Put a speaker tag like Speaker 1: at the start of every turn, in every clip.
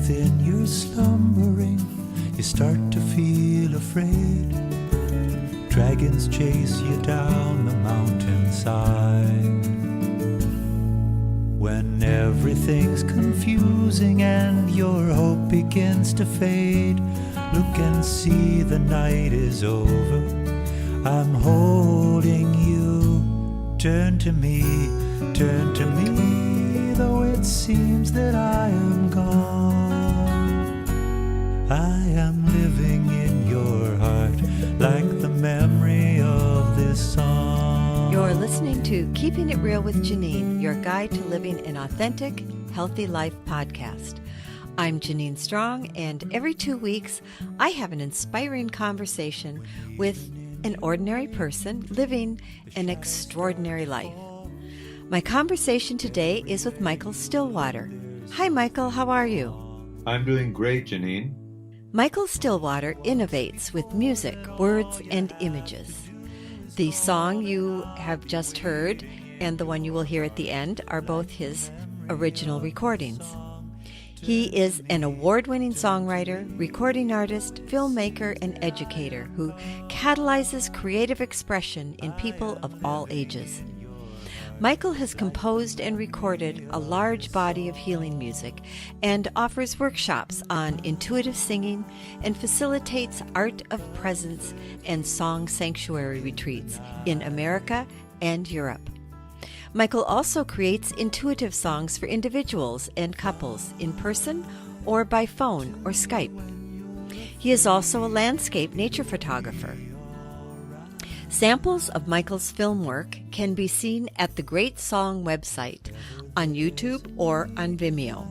Speaker 1: within you're slumbering, you start to feel afraid. Dragons chase you down the mountainside. When everything's confusing and your hope begins to fade, look and see the night is over. I'm holding you. Turn to me, though it seems that I am gone. I am living in your heart, like the memory of this song.
Speaker 2: You're listening to Keeping It Real with Janine, your guide to living an authentic, healthy life podcast. I'm Janine Strong, and every 2 weeks, I have an inspiring conversation with an ordinary person living an extraordinary life. My conversation today is with Michael Stillwater. Hi, Michael. How are you?
Speaker 3: I'm doing great, Janine.
Speaker 2: Michael Stillwater innovates with music, words, and images. The song you have just heard and the one you will hear at the end are both his original recordings. He is an award-winning songwriter, recording artist, filmmaker, and educator who catalyzes creative expression in people of all ages. Michael has composed and recorded a large body of healing music and offers workshops on intuitive singing and facilitates art of presence and song sanctuary retreats in America and Europe. Michael also creates intuitive songs for individuals and couples in person or by phone or Skype. He is also a landscape nature photographer. Samples of Michael's film work can be seen at the Great Song website on YouTube or on Vimeo.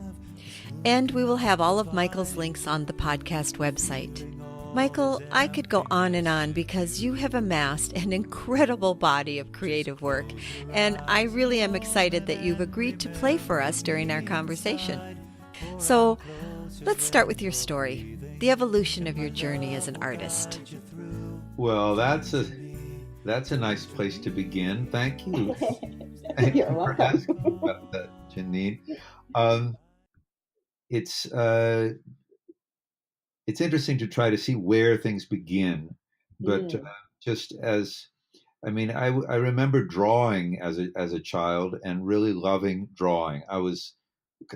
Speaker 2: And we will have all of Michael's links on the podcast website. Michael, I could go on and on because you have amassed an incredible body of creative work, and I really am excited that you've agreed to play for us during our conversation. So let's start with your story, the evolution of your journey as an artist.
Speaker 3: Well, that's a nice place to begin. Thank you. Thank you for asking about that, Janine. It's interesting to try to see where things begin, but I remember drawing as a child and really loving drawing.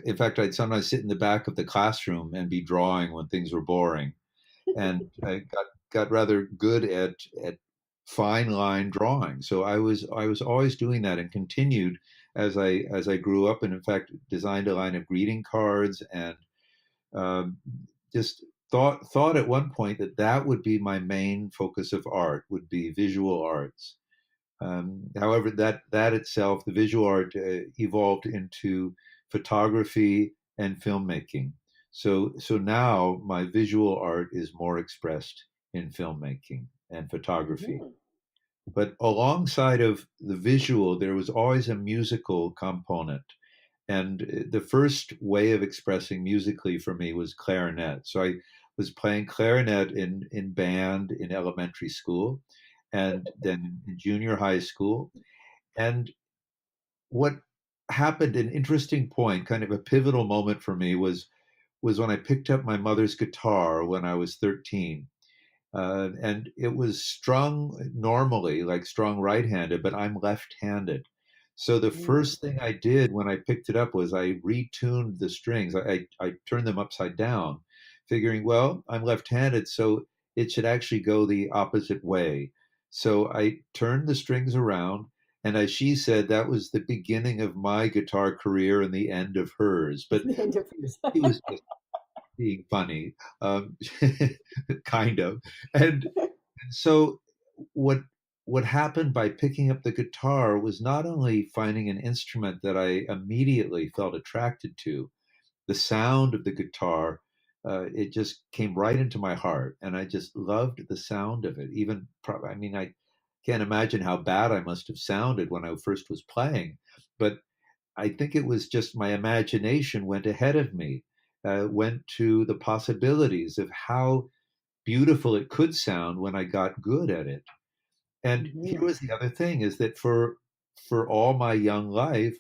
Speaker 3: In fact, I'd sometimes sit in the back of the classroom and be drawing when things were boring, and I got rather good at fine line drawing. So I was always doing that and continued as I grew up, and in fact designed a line of greeting cards and just thought at one point that would be my main focus of art, would be visual arts. However, that itself, the visual art, evolved into photography and filmmaking. So now my visual art is more expressed in filmmaking and photography. Mm-hmm. But alongside of the visual, there was always a musical component. And the first way of expressing musically for me was clarinet. So I was playing clarinet in band in elementary school and then in junior high school. And what happened, an interesting point, kind of a pivotal moment for me, was when I picked up my mother's guitar when I was 13. And it was strung normally, like strung right-handed, but I'm left-handed. So the first thing I did when I picked it up was I retuned the strings. I turned them upside down, figuring, well, I'm left-handed, so it should actually go the opposite way. So I turned the strings around, and as she said, that was the beginning of my guitar career and the end of hers. But he was just being funny, kind of. And so what happened by picking up the guitar was not only finding an instrument that I immediately felt attracted to, the sound of the guitar, it just came right into my heart, and I just loved the sound of it. I can't imagine how bad I must have sounded when I first was playing, but I think it was just my imagination went ahead of me, went to the possibilities of how beautiful it could sound when I got good at it. And here was the other thing, is that for all my young life,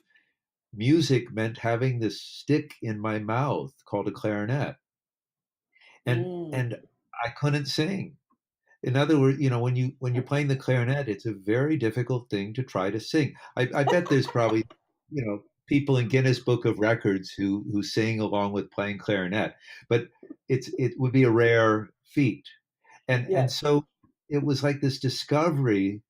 Speaker 3: music meant having this stick in my mouth called a clarinet,
Speaker 4: Mm.
Speaker 3: and I couldn't sing. In other words, when you're playing the clarinet, it's a very difficult thing to try to sing. I bet there's probably people in Guinness Book of Records who sing along with playing clarinet, but it would be a rare feat. And
Speaker 4: Yes.
Speaker 3: so it was like this discovery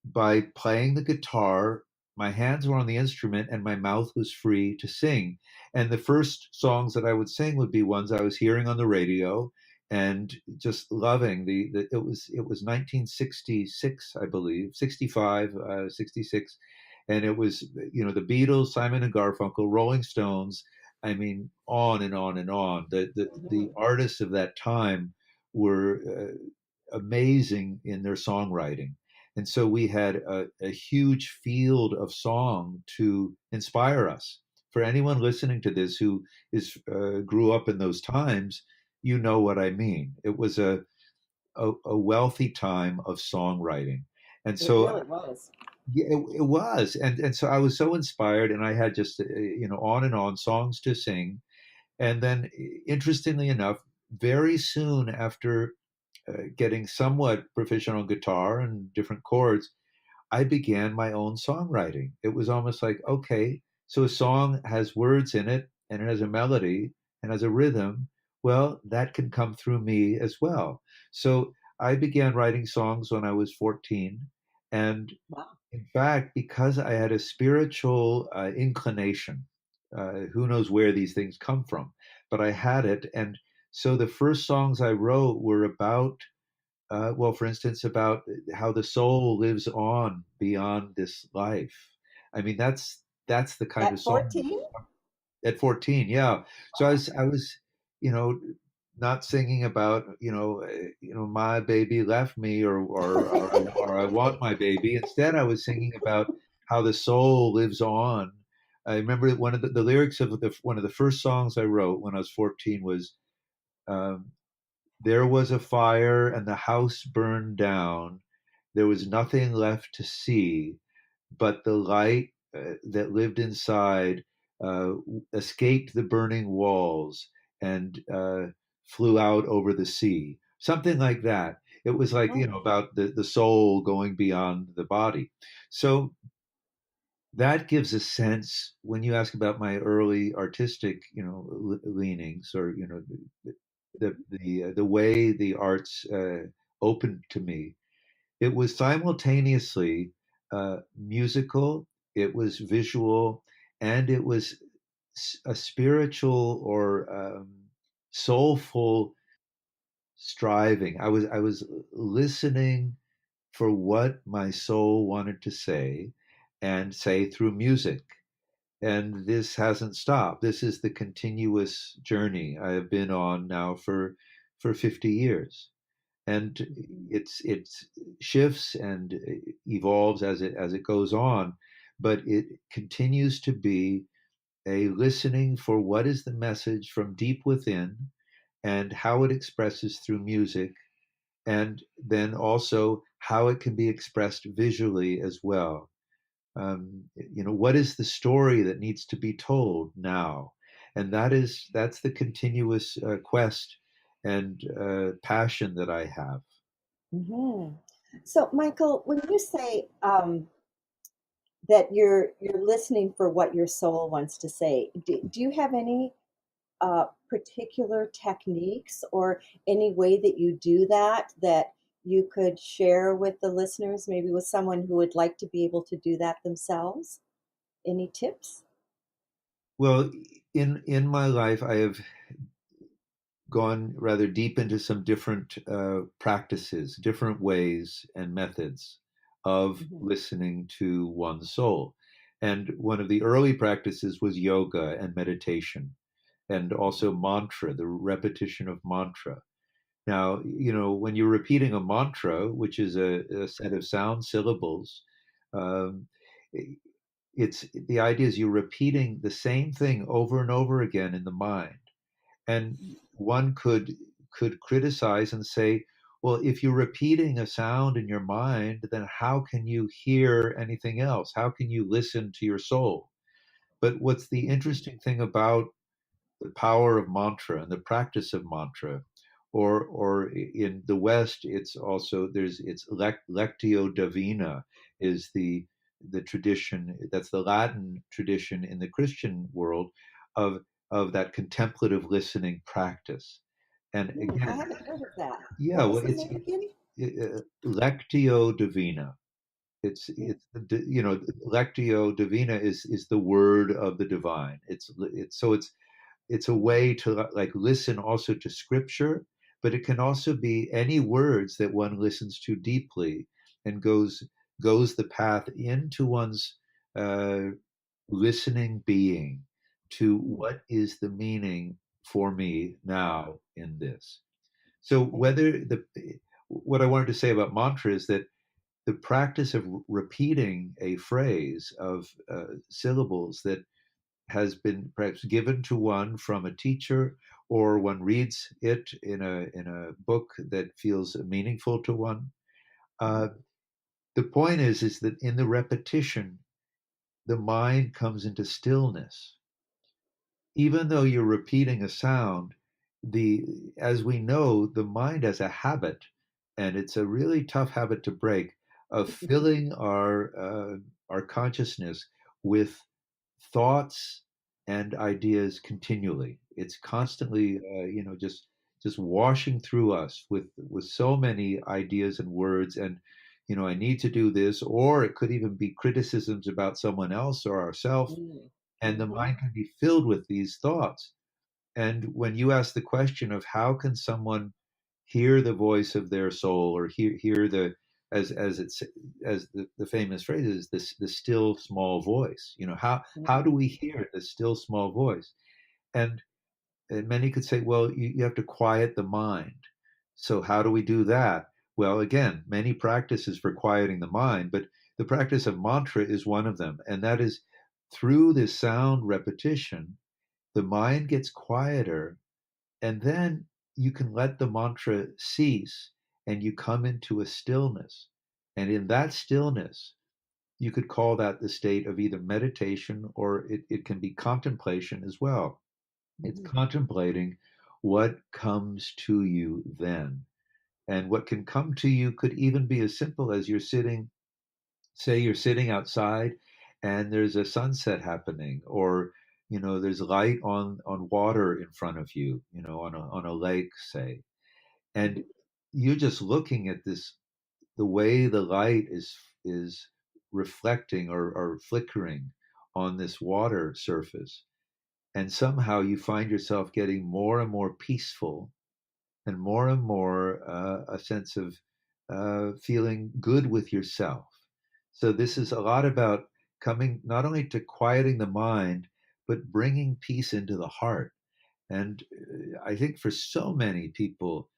Speaker 3: by playing the guitar. My hands were on the instrument and my mouth was free to sing. And the first songs that I would sing would be ones I was hearing on the radio and just loving it was 1966, I believe, 65, 66. And it was, the Beatles, Simon and Garfunkel, Rolling Stones. I mean, on and on and on. The
Speaker 4: Mhm.
Speaker 3: artists of that time were amazing in their songwriting. And so we had a huge field of song to inspire us. For anyone listening to this who is grew up in those times, you know what I mean. It was a wealthy time of songwriting, and
Speaker 4: It
Speaker 3: so
Speaker 4: really was.
Speaker 3: yeah, it was, and so I was so inspired, and I had just on and on songs to sing, and then interestingly enough, very soon after getting somewhat proficient on guitar and different chords, I began my own songwriting. It was almost like, okay, so a song has words in it and it has a melody and has a rhythm. Well, that can come through me as well. So I began writing songs when I was 14. And
Speaker 4: Wow.
Speaker 3: in fact, because I had a spiritual inclination, who knows where these things come from, but I had it. And so the first songs I wrote were about well, for instance, about how the soul lives on beyond this life. I mean, that's the kind of
Speaker 4: At
Speaker 3: song
Speaker 4: 14?
Speaker 3: at 14. Yeah. So
Speaker 4: Wow.
Speaker 3: I was, you know, not singing about, my baby left me or I want my baby. Instead, I was singing about how the soul lives on. I remember one of the lyrics of one of the first songs I wrote when I was 14 was, um, there was a fire and the house burned down. There was nothing left to see, but the light that lived inside uh, escaped the burning walls and flew out over the sea. Something like that. It was like,
Speaker 4: Oh.
Speaker 3: about the soul going beyond the body. So that gives a sense when you ask about my early artistic, leanings, or the way the arts opened to me. It was simultaneously musical, it was visual, and it was a spiritual or soulful striving. I was listening for what my soul wanted to say, and say through music. And this hasn't stopped. This is the continuous journey I have been on now for 50 years. And it shifts and evolves as it goes on, but it continues to be a listening for what is the message from deep within and how it expresses through music, and then also how it can be expressed visually as well. What is the story that needs to be told now? And that's the continuous quest and passion that I have.
Speaker 4: Hmm. So, Michael, when you say that you're listening for what your soul wants to say, do you have any particular techniques or any way that you do that that you could share with the listeners, maybe with someone who would like to be able to do that themselves? Any tips?
Speaker 3: Well, in my life, I have gone rather deep into some different practices, different ways and methods of
Speaker 4: Hmm.
Speaker 3: listening to one's soul. And one of the early practices was yoga and meditation, and also mantra, the repetition of mantra. Now, when you're repeating a mantra, which is a set of sound syllables, um, it's the idea is you're repeating the same thing over and over again in the mind. And one could criticize and say, well, if you're repeating a sound in your mind, then how can you hear anything else? How can you listen to your soul? But what's the interesting thing about the power of mantra and the practice of mantra, or in the West, it's also there's it's lectio divina is the tradition that's the Latin tradition in the Christian world of that contemplative listening practice. And
Speaker 4: I
Speaker 3: again,
Speaker 4: haven't heard of that.
Speaker 3: yeah,
Speaker 4: What
Speaker 3: well,
Speaker 4: was the name again?
Speaker 3: lectio divina. It's lectio divina is the word of the divine. It's a way to like listen also to scripture, but it can also be any words that one listens to deeply and goes the path into one's uh, listening being to
Speaker 4: Mm,
Speaker 3: what is the meaning for me now in this. So
Speaker 4: okay.
Speaker 3: whether the what I wanted to say about mantra is that the practice of repeating a phrase of syllables that has been perhaps given to one from a teacher, or one reads it in a book that feels meaningful to one.
Speaker 4: Mhm,
Speaker 3: Uh, the point is that in the repetition, the mind comes into stillness. Even though you're repeating a sound, the as we know, the mind has a habit, and it's a really tough habit to break, of filling our consciousness with thoughts and ideas continually. It's constantly, just washing through us with so many ideas and words, and I need to do this, or it could even be criticisms about someone else or ourselves,
Speaker 4: mm,
Speaker 3: and the
Speaker 4: mhm,
Speaker 3: mind can be filled with these thoughts. And when you ask the question of how can someone hear the voice of their soul, or hear the as it's as the famous phrase is this the still small voice, how do
Speaker 4: mhm,
Speaker 3: we hear the still small voice? And, many could say, well, you have to quiet the mind. So how do we do that? Well, again, many practices for quieting the mind, but the practice of mantra is one of them, and that is through this sound repetition, the mind gets quieter, and then you can let the mantra cease and you come into a stillness. And in that stillness, you could call that the state of either meditation, or it can be contemplation as well. It's
Speaker 4: mhm,
Speaker 3: contemplating what comes to you then. And what can come to you could even be as simple as you're sitting outside and there's a sunset happening, or there's light on water in front of you, on a lake, say, and
Speaker 4: mhm,
Speaker 3: you're just looking at this, the way the light is reflecting, or flickering on this water surface, and somehow you find yourself getting more and more peaceful, and more a sense of feeling good with yourself. So this is a lot about coming not only to quieting the mind, but bringing peace into the heart. And I think for so many people,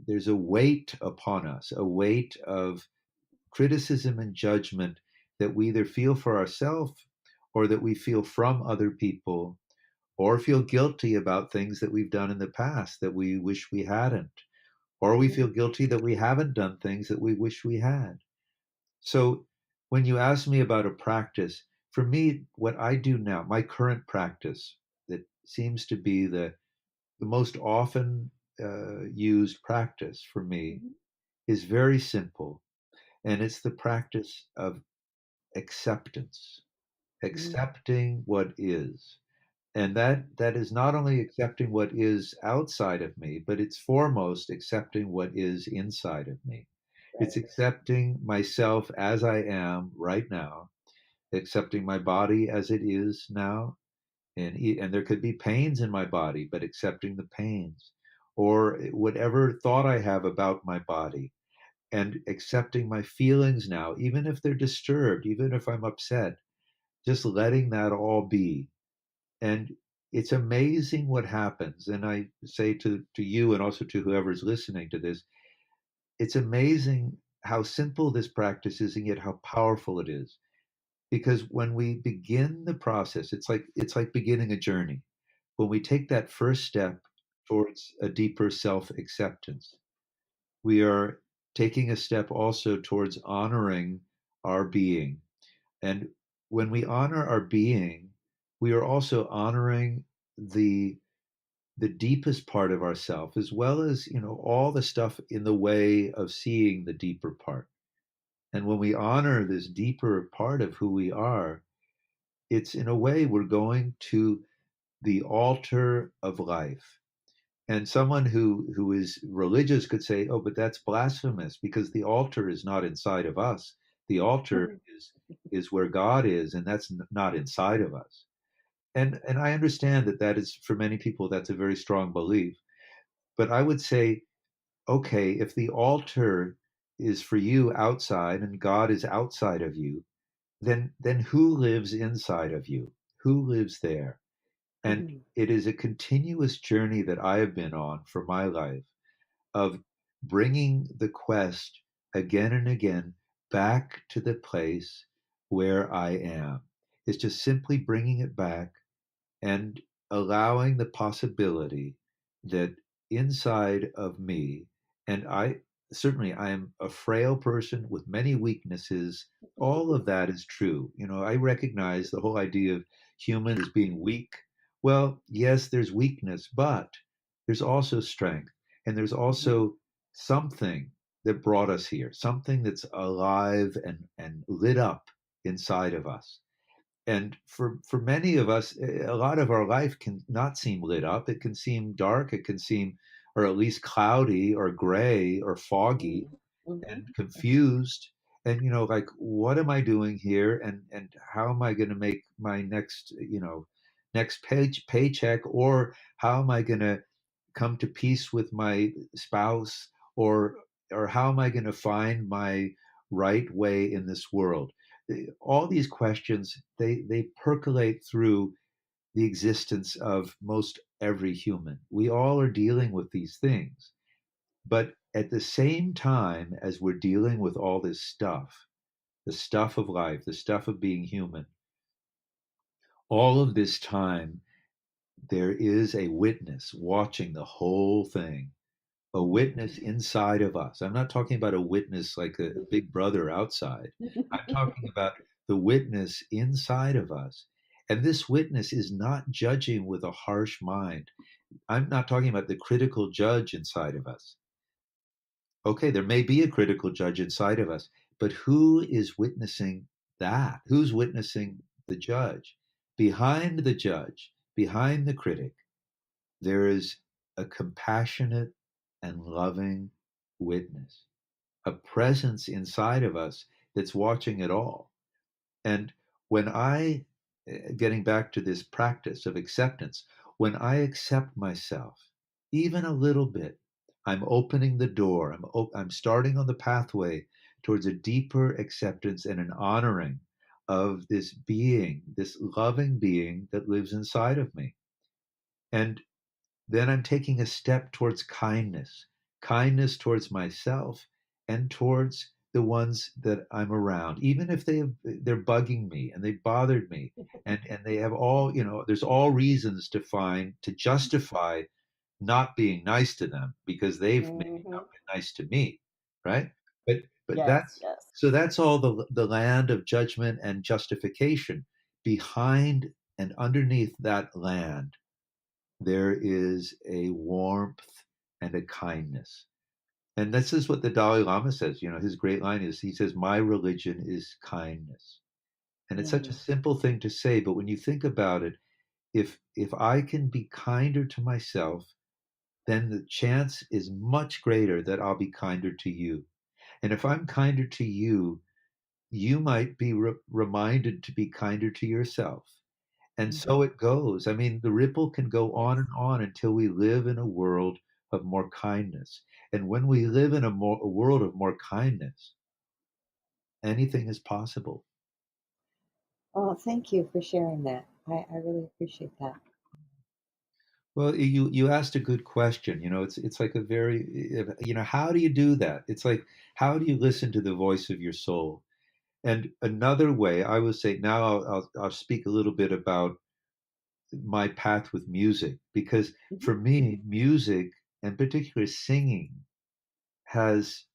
Speaker 3: there's a weight upon us, a weight of criticism and judgment that we either feel for ourselves, or that we feel from other people, or feel guilty about things that we've done in the past that we wish we hadn't, or we
Speaker 4: mhm,
Speaker 3: feel guilty that we haven't done things that we wish we had. So when you ask me about a practice, for me, what I do now, my current practice that seems to be the most often used practice for me,
Speaker 4: mhm,
Speaker 3: is very simple. And it's the practice of acceptance,
Speaker 4: mhm.
Speaker 3: accepting what is. And that is not only accepting what is outside of me, but it's foremost accepting what is inside of me. It's
Speaker 4: Right.
Speaker 3: accepting myself as I am right now, accepting my body as it is now, and there could be pains in my body, but accepting the pains, or whatever thought I have about my body, and accepting my feelings now, even if they're disturbed, even if I'm upset, just letting that all be. And it's amazing what happens. And I say to you, and also to whoever's listening to this, it's amazing how simple this practice is, and yet how powerful it is. Because when we begin the process, it's like beginning a journey. When we take that first step towards a deeper self acceptance, we are taking a step also towards honoring our being. And when we honor our being, we are also honoring the the deepest part of ourself, as well as, all the stuff in the way of seeing the deeper part. And when we honor this deeper part of who we are, it's, in a way, we're going to the altar of life. And someone who is religious could say, oh, but that's blasphemous, because the altar is not inside of us. The altar
Speaker 4: Mhm.
Speaker 3: is where God is, and that's not inside of us. And I understand that that is, for many people, that's a very strong belief. But I would say, okay, if the altar is for you outside and God is outside of you, then who lives inside of you? Who lives there? And
Speaker 4: Mhm.
Speaker 3: it is a continuous journey that I have been on for my life of bringing the quest again and again back to the place where I am. It's just simply bringing it back and allowing the possibility that inside of me, and I certainly, I am a frail person with many weaknesses. All of that is true. I recognize the whole idea of human as being weak. Well, yes, there's weakness, but there's also strength, and there's
Speaker 4: Mhm.
Speaker 3: also something that brought us here, something that's alive and lit up inside of us. And for many of us, a lot of our life can not seem lit up. It can seem dark. It can seem, or at least cloudy or gray or foggy
Speaker 4: Mhm.
Speaker 3: and
Speaker 4: Mhm.
Speaker 3: confused. And like, what am I doing here? And how am I going to make my next, next paycheck? Or how am I going to come to peace with my spouse? Or how am I going to find my right way in this world? All these questions, they percolate through the existence of most every human. We all are dealing with these things. But at the same time as we're dealing with all this stuff, the stuff of life, the stuff of being human, all of this time, there is a witness watching the whole thing, a witness inside of us. I'm not talking about a witness like a big brother outside. I'm talking about the witness inside of us. And this witness is not judging with a harsh mind. I'm not talking about the critical judge inside of us. Okay, there may be a critical judge inside of us, but who is witnessing that? Who's witnessing the judge? Behind the judge, behind the critic, there is a compassionate and loving witness, a presence inside of us that's watching it all. And when getting back to this practice of acceptance, when I accept myself, even a little bit, I'm opening the door. I'm starting on the pathway towards a deeper acceptance and an honoring of this being, this loving being that lives inside of me. And then I'm taking a step towards kindness, kindness towards myself and towards the ones that I'm around, even if they're bugging me and they bothered me, and they have all, there's all reasons to justify not being nice to them because they've maybe not
Speaker 4: Mhm.
Speaker 3: been nice to me, right? But
Speaker 4: Yes, yes.
Speaker 3: that's all the land of judgment and justification. Behind and underneath that land, there is a warmth and a kindness. And this is what the Dalai Lama says. His great line is, he says, my religion is kindness. And it's such a
Speaker 4: Mhm.
Speaker 3: simple thing to say, but when you think about it, if I can be kinder to myself, then the chance is much greater that I'll be kinder to you. And if I'm kinder to you, you might be reminded to be kinder to yourself. And
Speaker 4: Mhm.
Speaker 3: so it goes. I mean, the ripple can go on
Speaker 4: Yes.
Speaker 3: and on until we live in a world of more kindness. And when we live in a world of more kindness, anything is possible.
Speaker 4: Oh, thank you for sharing that. I really appreciate that.
Speaker 3: Well, you asked a good question. It's like a very, how do you do that? It's like, how do you listen to the voice of your soul? And another way, I would say, now I'll speak a little bit about my path with music, because
Speaker 4: Mhm.
Speaker 3: for me, music, and particularly singing, has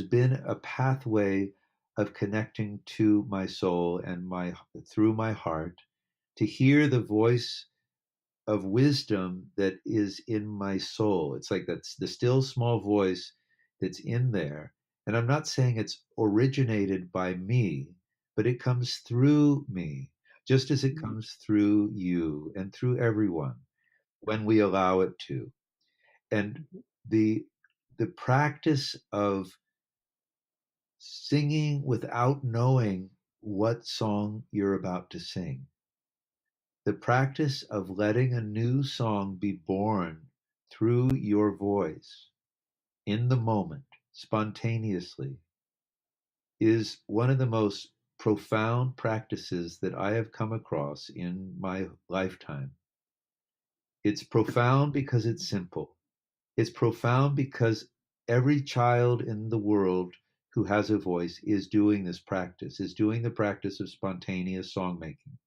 Speaker 3: been a pathway of connecting to my soul and my through my heart to hear the voice of wisdom that is in my soul. It's like that's the still small voice that's in there. And I'm not saying it's originated by me, but it comes through me, just as it
Speaker 4: Mhm.
Speaker 3: comes through you and through everyone when we allow it to. And
Speaker 4: Mhm.
Speaker 3: the the practice of singing without knowing what song you're about to sing, the practice of letting a new song be born through your voice in the moment, spontaneously, is one of the most profound practices that I have come across in my lifetime. It's profound because it's simple. It's profound because every child in the world who has a voice is doing this practice, is doing the practice of spontaneous songmaking.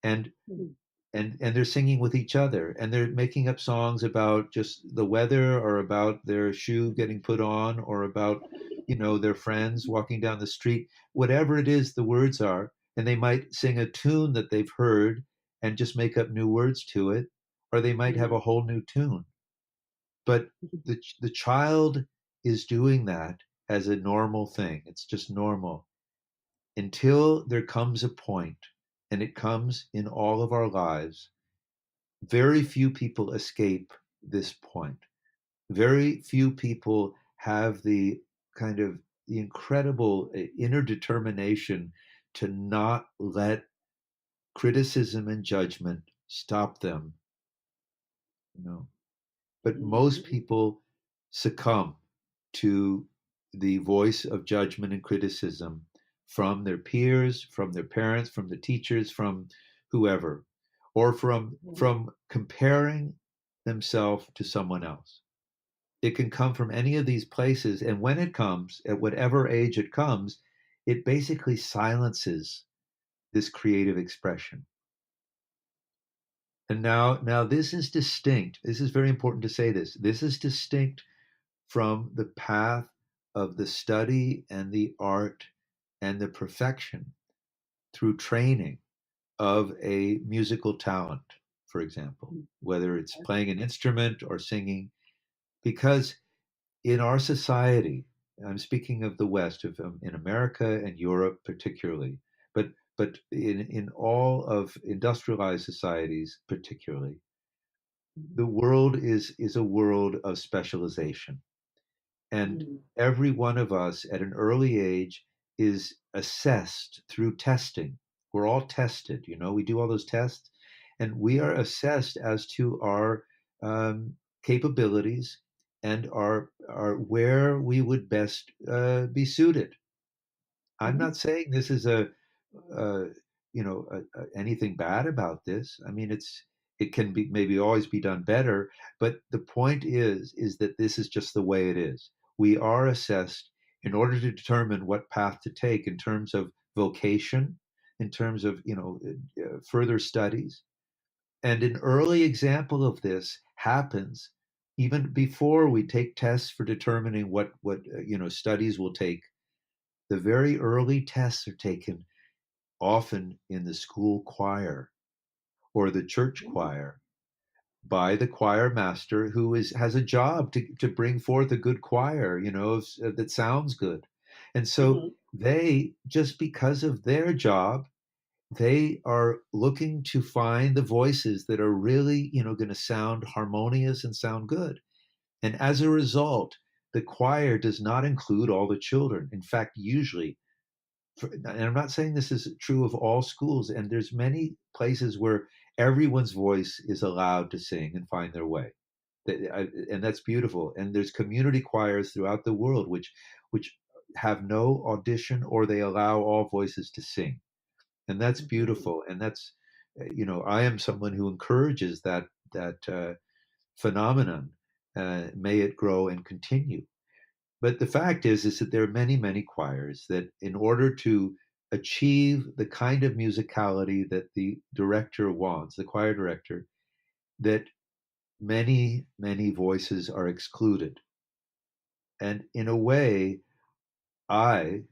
Speaker 3: And
Speaker 4: Mhm.
Speaker 3: and they're singing with each other, and they're making up songs about just the weather, or about their shoe getting put on, or about their friends walking down the street, whatever it is the words are. And they might sing a tune that they've heard and just make up new words to it, or they might have
Speaker 4: Mhm.
Speaker 3: a whole new tune. But the child is doing that as a normal thing. It's just normal until there comes a point, and it comes in all of our lives. Very few people escape this point. Very few people have the kind of the incredible inner determination to not let criticism and judgment stop them, you know. But most
Speaker 4: Mhm.
Speaker 3: people succumb to the voice of judgment and criticism from their peers, from their parents, from the teachers, from whoever, or
Speaker 4: Mhm.
Speaker 3: from comparing themselves to someone else. It can come from any of these places, and when it comes, at whatever age it comes, it basically silences this creative expression. And now this is distinct. This is very important to say this. This is distinct from the path of the study and the art and the perfection through training of a musical talent, for example,
Speaker 4: Mhm.
Speaker 3: whether it's playing an instrument or singing. Because in our society, I'm speaking of the West, in America and Europe particularly, but in all of industrialized societies particularly,
Speaker 4: Mhm.
Speaker 3: the world is a world of specialization. And
Speaker 4: Mhm.
Speaker 3: every one of us at an early age is assessed through testing. We're all tested, we do all those tests, and we are assessed as to our capabilities and our where we would best be suited. I'm
Speaker 4: Mhm.
Speaker 3: not saying this is uh, anything bad about this. I mean, it can be maybe always be done better, but the point is that this is just the way it is. We are assessed in order to determine what path to take in terms of vocation, in terms of further studies. And an early example of this happens even before we take tests for determining what studies we'll take. The very early tests are taken often in the school choir or the church
Speaker 4: Mhm.
Speaker 3: choir by the choir master who has a job to bring forth a good choir, that sounds good. And so
Speaker 4: Mhm.
Speaker 3: they, just because of their job, they are looking to find the voices that are really, going to sound harmonious and sound good. And as a result, the choir does not include all the children. In fact, usually, and I'm not saying this is true of all schools, and there's many places where everyone's voice is allowed to sing and find their way. And that's beautiful. And there's community choirs throughout the world which have no audition, or they allow all voices to sing. And that's
Speaker 4: Mhm.
Speaker 3: beautiful. And that's, I am someone who encourages that phenomenon. May it grow and continue. But the fact is that there are many, many choirs that, in order to achieve the kind of musicality that the director wants, the choir director, that many, many voices are excluded. And in a way, I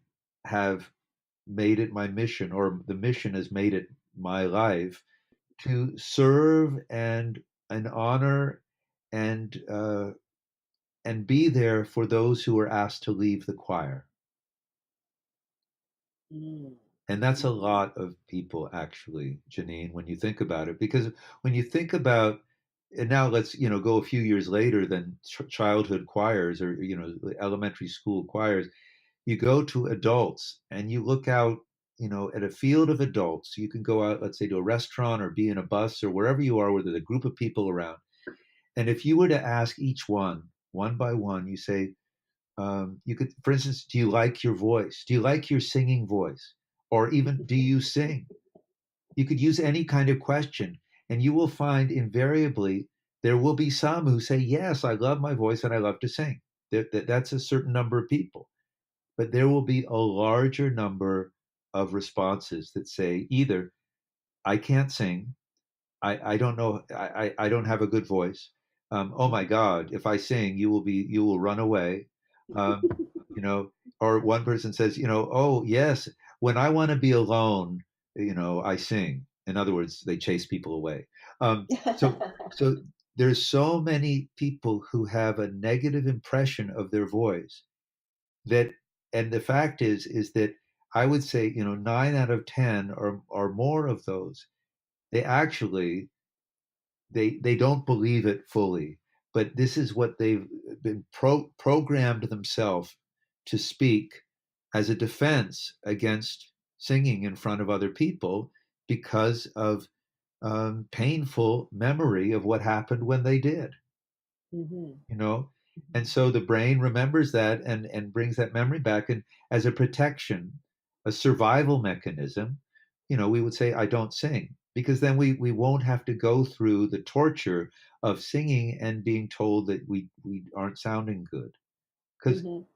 Speaker 3: have made it my mission, or the mission has made it my life to serve and honor and and be there for those who are asked to leave the choir.
Speaker 4: Mm.
Speaker 3: And that's a
Speaker 4: Mhm.
Speaker 3: lot of people, actually, Janine, when you think about it. Because when you think about, and now let's go a few years later than childhood choirs or elementary school choirs, you go to adults and you look out, at a field of adults. You can go out, let's say, to a restaurant or be in a bus or wherever you are, where there's a group of people around. And if you were to ask each one by one, you say, you could, for instance, do you like your voice? Do you like your singing voice? Or even, do you sing? You could use any kind of question, and you will find invariably there will be some who say, yes, I love my voice and I love to sing. That's a certain number of people. But there will be a larger number of responses that say either, I can't sing, I don't know. I don't have a good voice. Oh my God! If I sing, you will run away. Um, you know, or one person says, oh yes, when I want to be alone, I sing. In other words, they chase people away. So so there's so many people who have a negative impression of their voice that, and the fact is that I would say 9 out of 10 or more of those, they actually they don't believe it fully, but this is what they've been programmed themselves to speak as a defense against singing in front of other people because of painful memory of what happened when they did.
Speaker 4: Mhm.
Speaker 3: you know and
Speaker 4: Mhm.
Speaker 3: so the brain remembers that and brings that memory back, and as a protection, a survival mechanism, we would say, I don't sing, because then we won't have to go through the torture of singing and being told that we aren't sounding good. Because
Speaker 4: Mhm.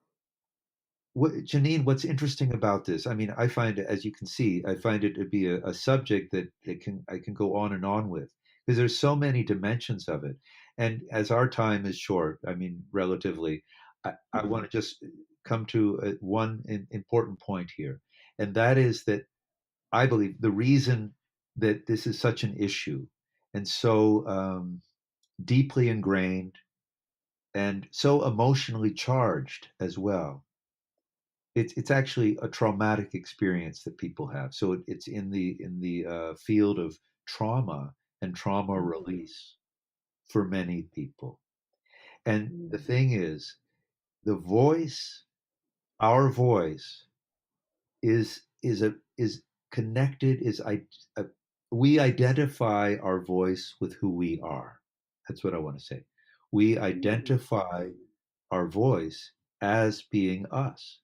Speaker 3: Janine, what's interesting about this? I mean, I find it, as you can see, I find it to be a subject that I can go on and on with, because there's so many dimensions of it. And as our time is short, I mean, relatively, I want to just come to one important point here, and that is that I believe the reason that this is such an issue and so deeply ingrained and so emotionally charged as well, it's actually a traumatic experience that people have. So it's in the field of trauma and trauma
Speaker 4: Mhm.
Speaker 3: release for many people. And the
Speaker 4: Mhm.
Speaker 3: thing is, the voice, our voice, is connected. Uh, we identify our voice with who we are. That's what I want to say. We
Speaker 4: Mm.
Speaker 3: identify our voice as being us.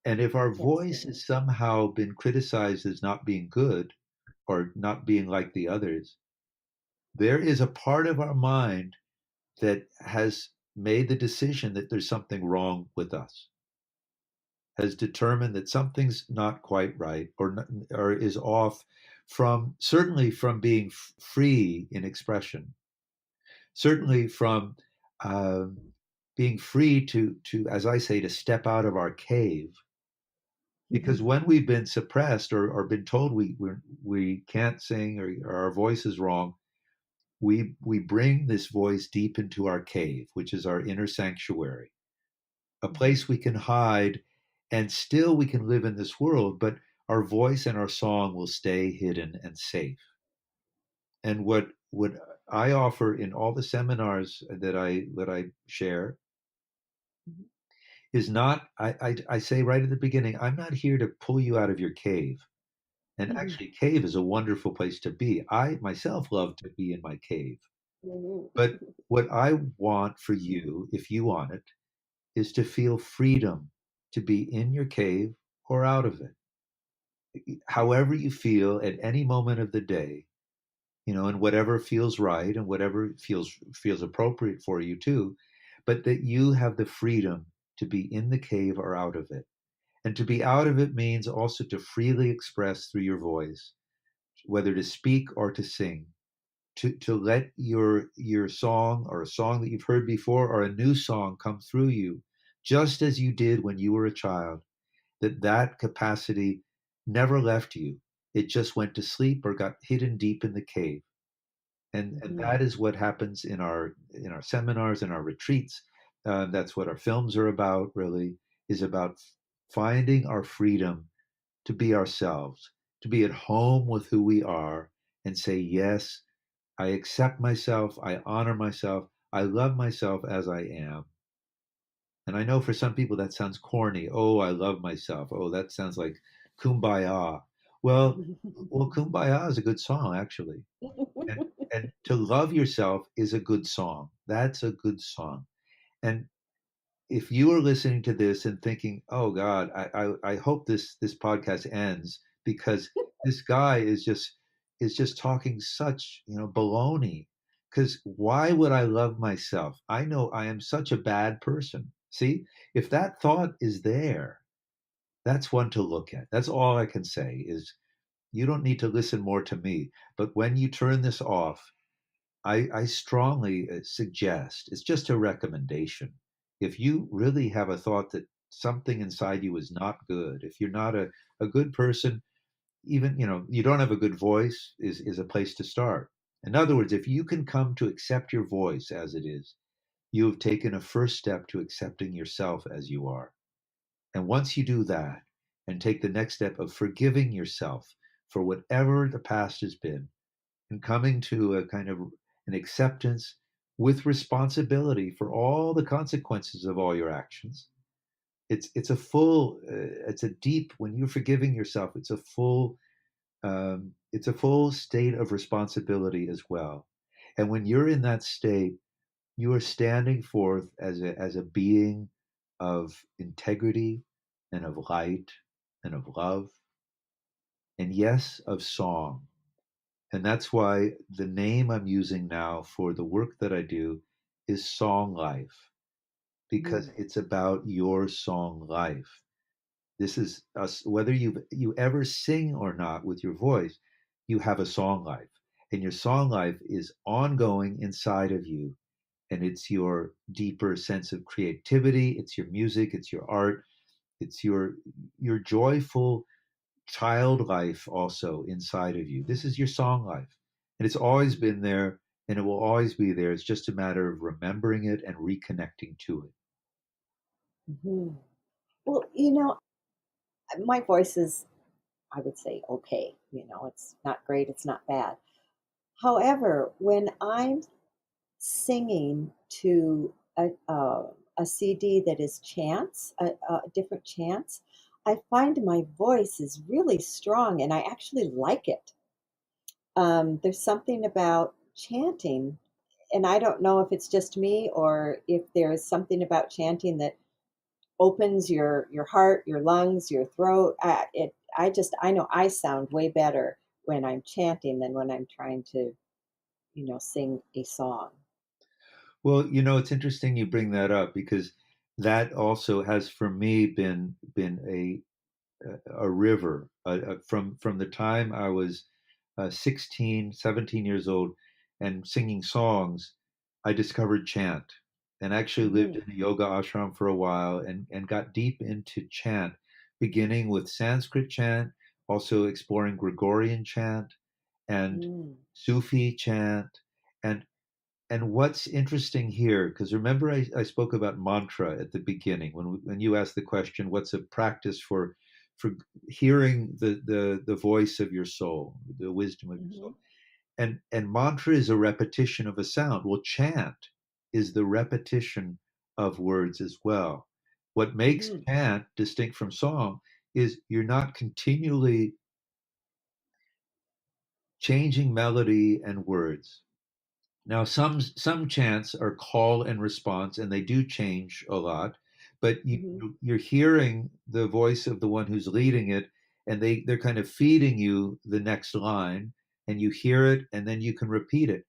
Speaker 3: And if our
Speaker 4: Yes,
Speaker 3: voice
Speaker 4: yes.
Speaker 3: has somehow been criticized as not being good or not being like the others, there is a part of our mind that has made the decision that there's something wrong with us, has determined that something's not quite right, or is off from, certainly from being free in expression, certainly from um, being free to, as I say, to step out of our cave. Because
Speaker 4: Mhm.
Speaker 3: when we've been suppressed or been told we can't sing, or our voice is wrong, we bring this voice deep into our cave, which is our inner sanctuary, a
Speaker 4: Mhm.
Speaker 3: place we can hide, and still we can live in this world, but our voice and our song will stay hidden and safe. And what I offer in all the seminars that I share
Speaker 4: Mhm.
Speaker 3: is not, I say right at the beginning, I'm not here to pull you out of your cave. And
Speaker 4: Mhm.
Speaker 3: actually, cave is a wonderful place to be. I myself love to be in my cave.
Speaker 4: Mhm.
Speaker 3: But what I want for you, if you want it, is to feel freedom to be in your cave or out of it, however you feel at any moment of the day, and whatever feels right and whatever feels appropriate for you too, but that you have the freedom to be in the cave or out of it. And to be out of it means also to freely express through your voice, whether to speak or to sing, to let your song, or a song that you've heard before or a new song, come through you, just as you did when you were a child, that capacity never left you. It just went to sleep or got hidden deep in the cave. And
Speaker 4: Mhm.
Speaker 3: that is what happens in our seminars, in our retreats. That's what our films are about. Really, is about finding our freedom to be ourselves, to be at home with who we are, and say, yes, I accept myself, I honor myself, I love myself as I am. And I know for some people that sounds corny. Oh, I love myself. Oh, that sounds like kumbaya. Well, well, kumbaya is a good song, actually. And and to love yourself is a good song. That's a good song. And if you are listening to this and thinking, "Oh God, I hope this podcast ends because this guy is just talking such baloney." Because why would I love myself? I know I am such a bad person. See, if that thought is there, that's one to look at. That's all I can say is you don't need to listen more to me. But when you turn this off, I strongly suggest it's just a recommendation. If you really have a thought that something inside you is not good, if you're not a good person, even you don't have a good voice is a place to start. In other words, if you can come to accept your voice as it is, you have taken a first step to accepting yourself as you are. And once you do that and take the next step of forgiving yourself for whatever the past has been, and coming to a kind of an acceptance with responsibility for all the consequences of all your actions. It's a full it's a deep when you're forgiving yourself. It's a full state of responsibility as well. And when you're in that state, you are standing forth as a being of integrity and of light and of love and yes, of song. And that's why the name I'm using now for the work that I do is Song Life, because
Speaker 4: Mhm.
Speaker 3: it's about your song life. This is us, whether you ever sing or not with your voice, you have a song life. And your song life is ongoing inside of you. And it's your deeper sense of creativity, it's your music, it's your art, it's your joyful child life also inside of you. This is your song life. And it's always been there and it will always be there. It's just a matter of remembering it and reconnecting to it.
Speaker 4: Mhm. Well, my voice is, I would say, okay. It's not great, it's not bad. However, when I'm singing to a CD that is chants, different chants, I find my voice is really strong and I actually like it. There's something about chanting, and I don't know if it's just me or if there's something about chanting that opens your heart, your lungs, your throat. I know I sound way better when I'm chanting than when I'm trying to sing a song.
Speaker 3: Well, it's interesting you bring that up because that also has for me been a river from the time I was 16, 17 years old and singing songs. I discovered chant and actually lived
Speaker 4: Mhm.
Speaker 3: in a yoga ashram for a while and got deep into chant, beginning with Sanskrit chant, also exploring Gregorian chant and
Speaker 4: Mm.
Speaker 3: Sufi chant. And and what's interesting here, because remember I spoke about mantra at the beginning when you asked the question, what's a practice for hearing the voice of your soul, the wisdom of your
Speaker 4: Mhm.
Speaker 3: soul, and mantra is a repetition of a sound. Well, chant is the repetition of words as well. What makes
Speaker 4: Mhm.
Speaker 3: chant distinct from song is you're not continually changing melody and words. Now, some chants are call and response, and they do change a lot. But
Speaker 4: Mhm.
Speaker 3: you're hearing the voice of the one who's leading it, and they're kind of feeding you the next line, and you hear it, and then you can repeat it.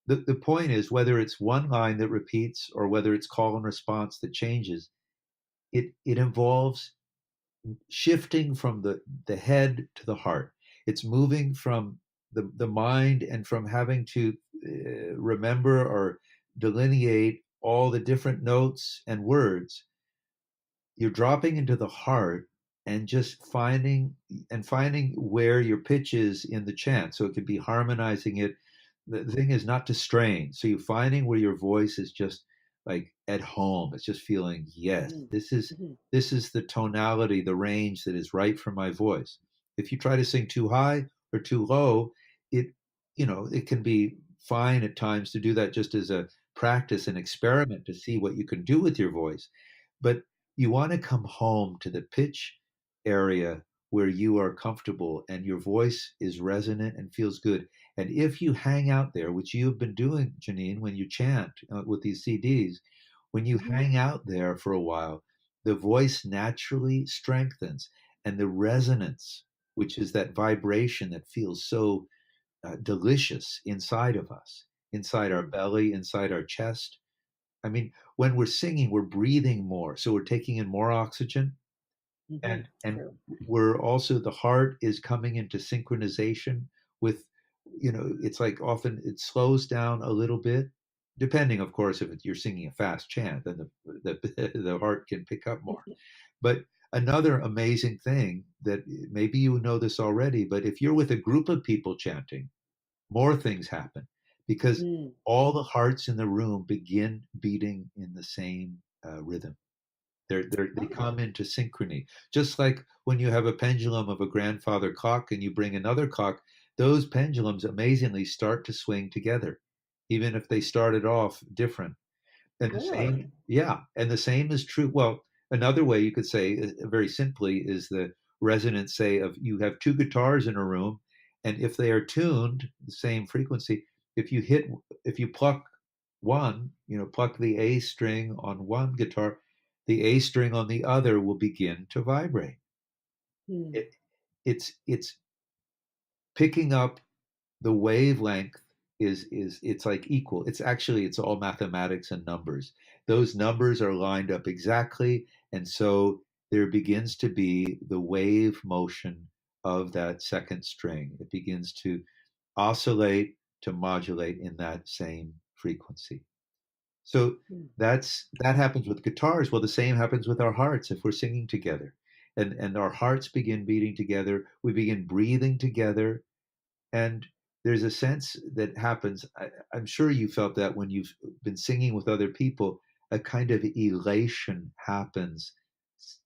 Speaker 3: The point is whether it's one line that repeats or whether it's call and response that changes. It involves shifting from the head to the heart. It's moving from the mind and from having to remember or delineate all the different notes and words. You're dropping into the heart and just finding where your pitch is in the chant. So it could be harmonizing it. The thing is not to strain. So you're finding where your voice is just like at home. It's just feeling, yes,
Speaker 4: Mhm. Mhm.
Speaker 3: this is the tonality, the range that is right for my voice. If you try to sing too high or too low, it it can be fine at times to do that just as a practice and experiment to see what you can do with your voice. But you want to come home to the pitch area where you are comfortable and your voice is resonant and feels good. And if you hang out there, which you've been doing, Janine, when you chant with these CDs, when you
Speaker 4: Mhm.
Speaker 3: hang out there for a while, the voice naturally strengthens and the resonance, which is that vibration that feels so delicious inside of us, inside our
Speaker 4: Mhm.
Speaker 3: belly, inside our chest. I mean, when we're singing, we're breathing more. So we're taking in more oxygen
Speaker 4: Mhm.
Speaker 3: and
Speaker 4: True.
Speaker 3: we're also the heart is coming into synchronization with it's like often it slows down a little bit depending of course if you're singing a fast chant then the heart can pick up more but another amazing thing that maybe you know this already but if you're with a group of people chanting more things happen because
Speaker 4: Mm.
Speaker 3: all the hearts in the room begin beating in the same rhythm they
Speaker 4: Oh.
Speaker 3: come into synchrony. Just like when you have a pendulum of a grandfather clock and you bring another clock, those pendulums amazingly start to swing together, even if they started off different. And the
Speaker 4: Really?
Speaker 3: same, yeah, and the same is true. Well, another way you could say, very simply, is the resonance, say, of you have two guitars in a room, and if they are tuned the same frequency, if you hit, if you pluck one, pluck the A string on one guitar, the A string on the other will begin to vibrate.
Speaker 4: Hmm.
Speaker 3: It, it's picking up the wavelength is it's like equal it's all mathematics and numbers those numbers are lined up exactly and so there begins to be the wave motion of that second string it begins to oscillate to modulate in that same frequency so
Speaker 4: Hmm.
Speaker 3: that happens with guitars well the same happens with our hearts if we're singing together and our hearts begin beating together we begin breathing together and there's a sense that happens. I'm sure you felt that when you've been singing with other people, a kind of elation happens.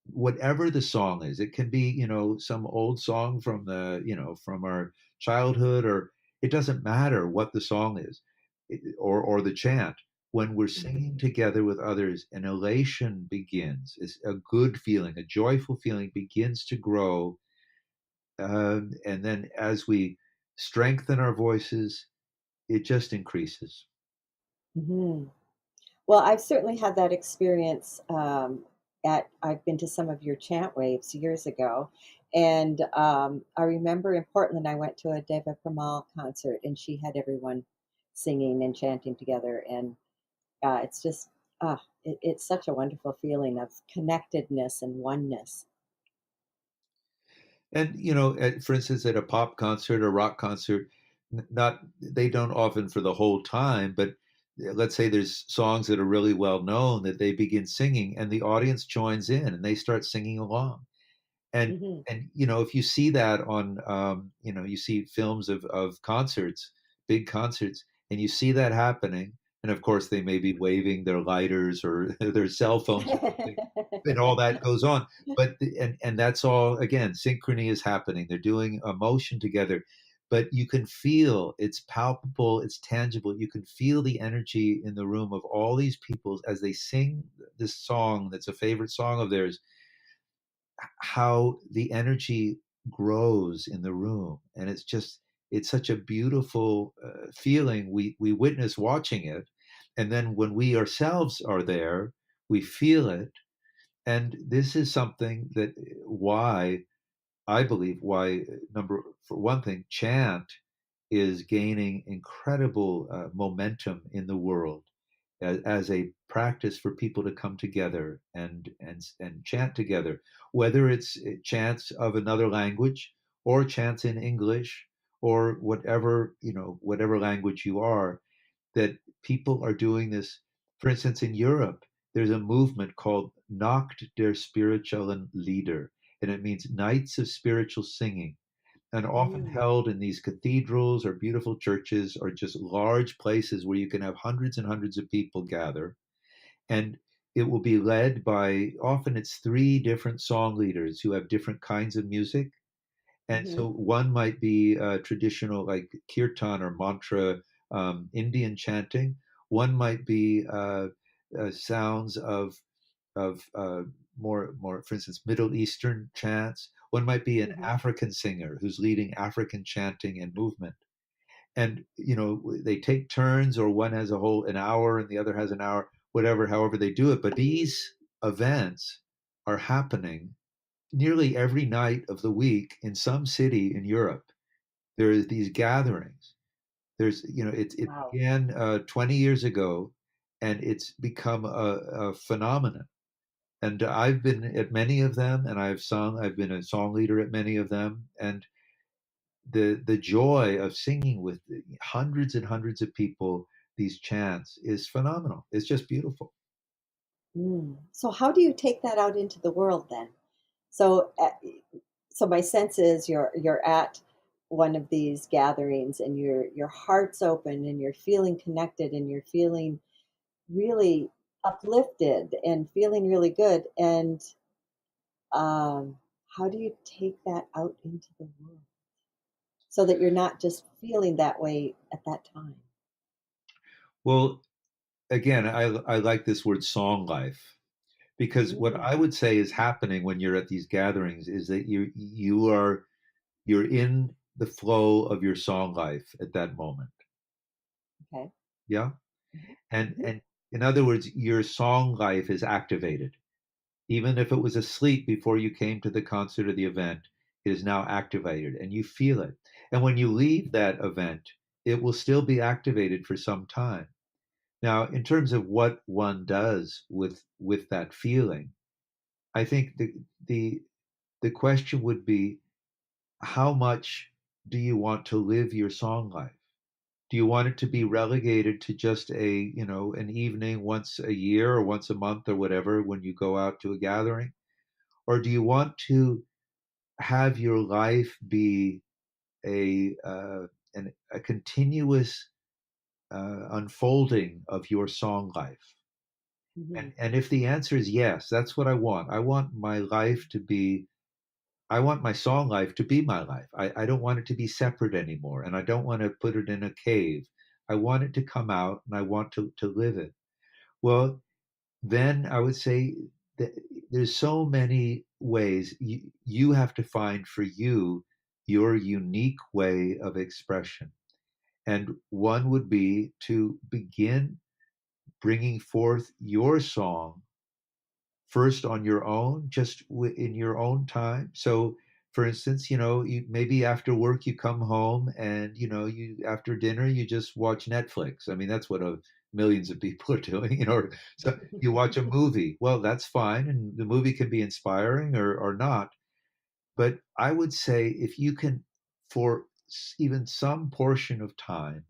Speaker 3: Whatever the song is, it can be, some old song from from our childhood, or it doesn't matter what the song is, or the chant. When we're
Speaker 4: Mhm.
Speaker 3: singing together with others, an elation begins. It's a good feeling, a joyful feeling begins to grow and then as we strengthen our voices, it just increases.
Speaker 4: Mhm. Well, I've certainly had that experience. I've been to some of your chant waves years ago, and I remember in Portland, I went to a Deva Premal concert, and she had everyone singing and chanting together, and it's just it's such a wonderful feeling of connectedness and oneness.
Speaker 3: And for instance, at a pop concert or rock concert, not they don't often for the whole time, but let's say there's songs that are really well known that they begin singing, and the audience joins in and they start singing along. and
Speaker 4: Hmm.
Speaker 3: and if you see that on you see films of concerts big concerts and you see that happening and of course they may be waving their lighters or their cell phones or something and all that goes on but and that's all again synchrony is happening they're doing a motion together but you can feel it's palpable it's tangible you can feel the energy in the room of all these people as they sing this song that's a favorite song of theirs how the energy grows in the room and it's such a beautiful feeling we witness watching it and then when we ourselves are there we feel it and this is something that why I believe why number for one thing chant is gaining incredible momentum in the world as a practice for people to come together and chant together, whether it's chants of another language or chants in English or whatever whatever language you are. That people are doing this. For instance, in Europe, there's a movement called Nacht der spirituellen Lieder. and it means nights of spiritual singing, and often
Speaker 4: Mm,
Speaker 3: held in these cathedrals or beautiful churches or just large places where you can have hundreds and hundreds of people gather. And it will be led by, often it's three different song leaders who have different kinds of music. And
Speaker 4: mhm,
Speaker 3: so one might be traditional, like kirtan or mantra, Indian chanting. One might be sounds of more, for instance, Middle Eastern chants. One might be an
Speaker 4: mhm.
Speaker 3: African singer who's leading African chanting and movement. And they take turns, or one has a whole an hour and the other has an hour, whatever, however they do it. But these events are happening nearly every night of the week in some city in Europe. There are these gatherings. It
Speaker 4: Wow.
Speaker 3: began 20 years ago, and it's become a phenomenon. And I've been at many of them, and I've sung. I've been a song leader at many of them, and the joy of singing with hundreds and hundreds of people these chants is phenomenal. It's just beautiful.
Speaker 4: Mm. So how do you take that out into the world then? So, so my sense is you're at one of these gatherings and your heart's open and you're feeling connected and you're feeling really uplifted and feeling really good. And how do you take that out into the world so that you're not just feeling that way at that time?
Speaker 3: Well, again, I like this word song life, because what
Speaker 4: Mm,
Speaker 3: I would say is happening when you're at these gatherings is that you're in the flow of your song life at that moment.
Speaker 4: okay.
Speaker 3: Yeah.
Speaker 4: Mhm,
Speaker 3: and
Speaker 4: mhm,
Speaker 3: and in other words, your song life is activated. Even if it was asleep before you came to the concert or the event, it is now activated and you feel it. And when you leave that event, it will still be activated for some time. Now, in terms of what one does with that feeling, I think the the question would be, how much do you want to live your song life? Do you want it to be relegated to just an evening once a year or once a month or whatever when you go out to a gathering? Or do you want to have your life be a a continuous unfolding of your song life?
Speaker 4: mhm,
Speaker 3: And if the answer is yes, that's what I want. I want my life to be. I want my song life to be my life. I don't want it to be separate anymore, and I don't want to put it in a cave. I want it to come out, and I want to live it. Well, then I would say that there's so many ways you have to find for you your unique way of expression. And one would be to begin bringing forth your song first on your own, just in your own time. So, for instance, maybe after work you come home and you after dinner you just watch Netflix. I mean, that's what millions of people are doing. So you watch a movie. Well, that's fine, and the movie can be inspiring or not. But I would say if you can, for even some portion of time,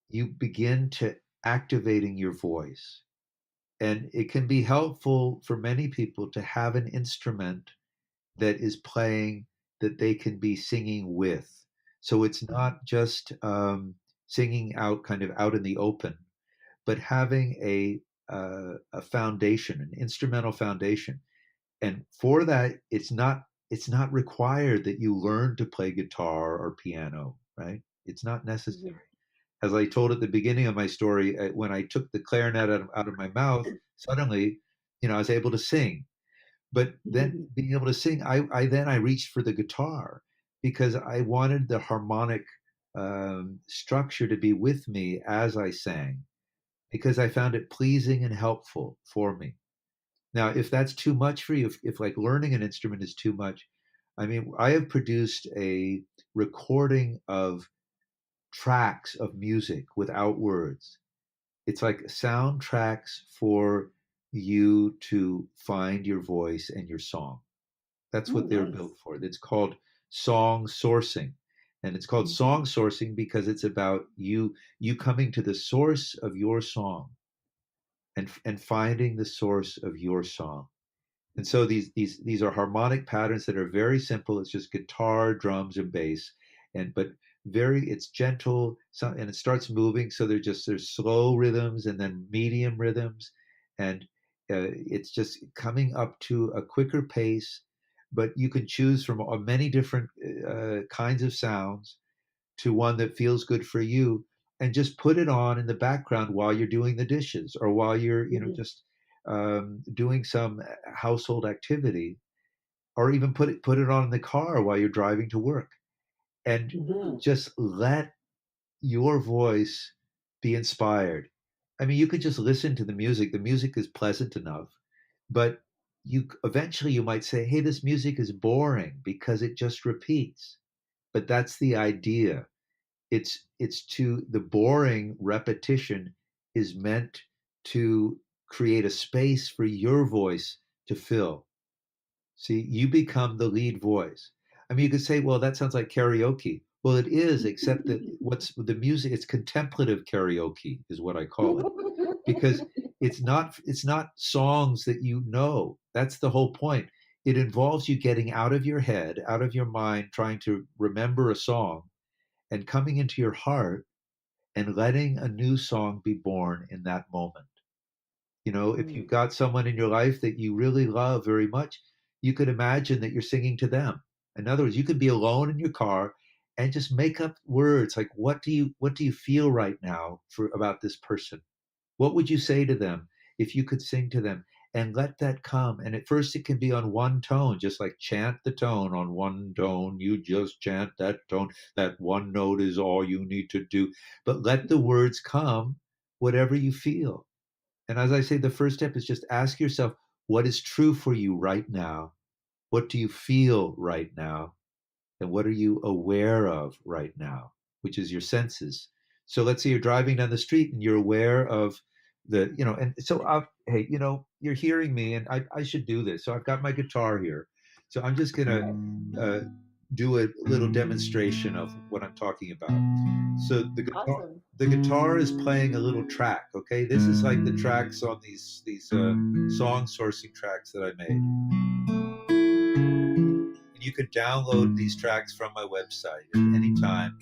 Speaker 3: you begin to activating your voice. And it can be helpful for many people to have an instrument that is playing, that they can be singing with. So it's not just singing out kind of out in the open, but having a foundation, an instrumental foundation. And for that, it's not required that you learn to play guitar or piano, right? It's not necessary.
Speaker 4: mhm,
Speaker 3: As I told at the beginning of my story, when I took the clarinet out of my mouth, suddenly, I was able to sing. But then
Speaker 4: mhm.
Speaker 3: being able to sing, I reached for the guitar because I wanted the harmonic structure to be with me as I sang, because I found it pleasing and helpful for me. Now, if that's too much for you, if like learning an instrument is too much, I mean, I have produced a recording of tracks of music without words. It's like soundtracks for you to find your voice and your song. That's
Speaker 4: Oh,
Speaker 3: what they're
Speaker 4: nice.
Speaker 3: built for. It's called song sourcing. And it's called
Speaker 4: Mhm.
Speaker 3: song sourcing because it's about you coming to the source of your song, and finding the source of your song. And so these are harmonic patterns that are very simple. It's just guitar, drums, and bass, and but it's gentle, and it starts moving. So there's slow rhythms and then medium rhythms, and it's just coming up to a quicker pace. But you can choose from many different kinds of sounds to one that feels good for you, and just put it on in the background while you're doing the dishes or while you're just doing some household activity, or even put it on in the car while you're driving to work, and just let your voice be inspired. I mean, you could just listen to the music. The music is pleasant enough, but you eventually you might say, "Hey, this music is boring because it just repeats." But that's the idea. It's to the boring repetition is meant to create a space for your voice to fill. See, you become the lead voice. I mean, you could say, well, that sounds like karaoke. Well, it is, except that what's the music, it's contemplative karaoke is what I call it, because it's not songs that you know. That's the whole point. It involves you getting out of your head, out of your mind, trying to remember a song, and coming into your heart and letting a new song be born in that moment. You know, if you've got someone in your life that you really love very much, you could imagine that you're singing to them. In other words, you could be alone in your car and just make up words like, what do you feel right now for about this person? What would you say to them if you could sing to them? And let that come. And at first, it can be on one tone, just like chant the tone on one tone. You just chant that tone. That one note is all you need to do. But let the words come, whatever you feel. And as I say, the first step is just ask yourself, what is true for you right now? What do you feel right now? And what are you aware of right now, which is your senses. So let's say you're driving down the street and you're aware of and so hey, you're hearing me, and I should do this. So I've got my guitar here. So I'm just going to do a little demonstration of what I'm talking about. So the guitar is playing a little track. Okay, this is like the tracks on these song sourcing tracks that I made. And you could download these tracks from my website at any time.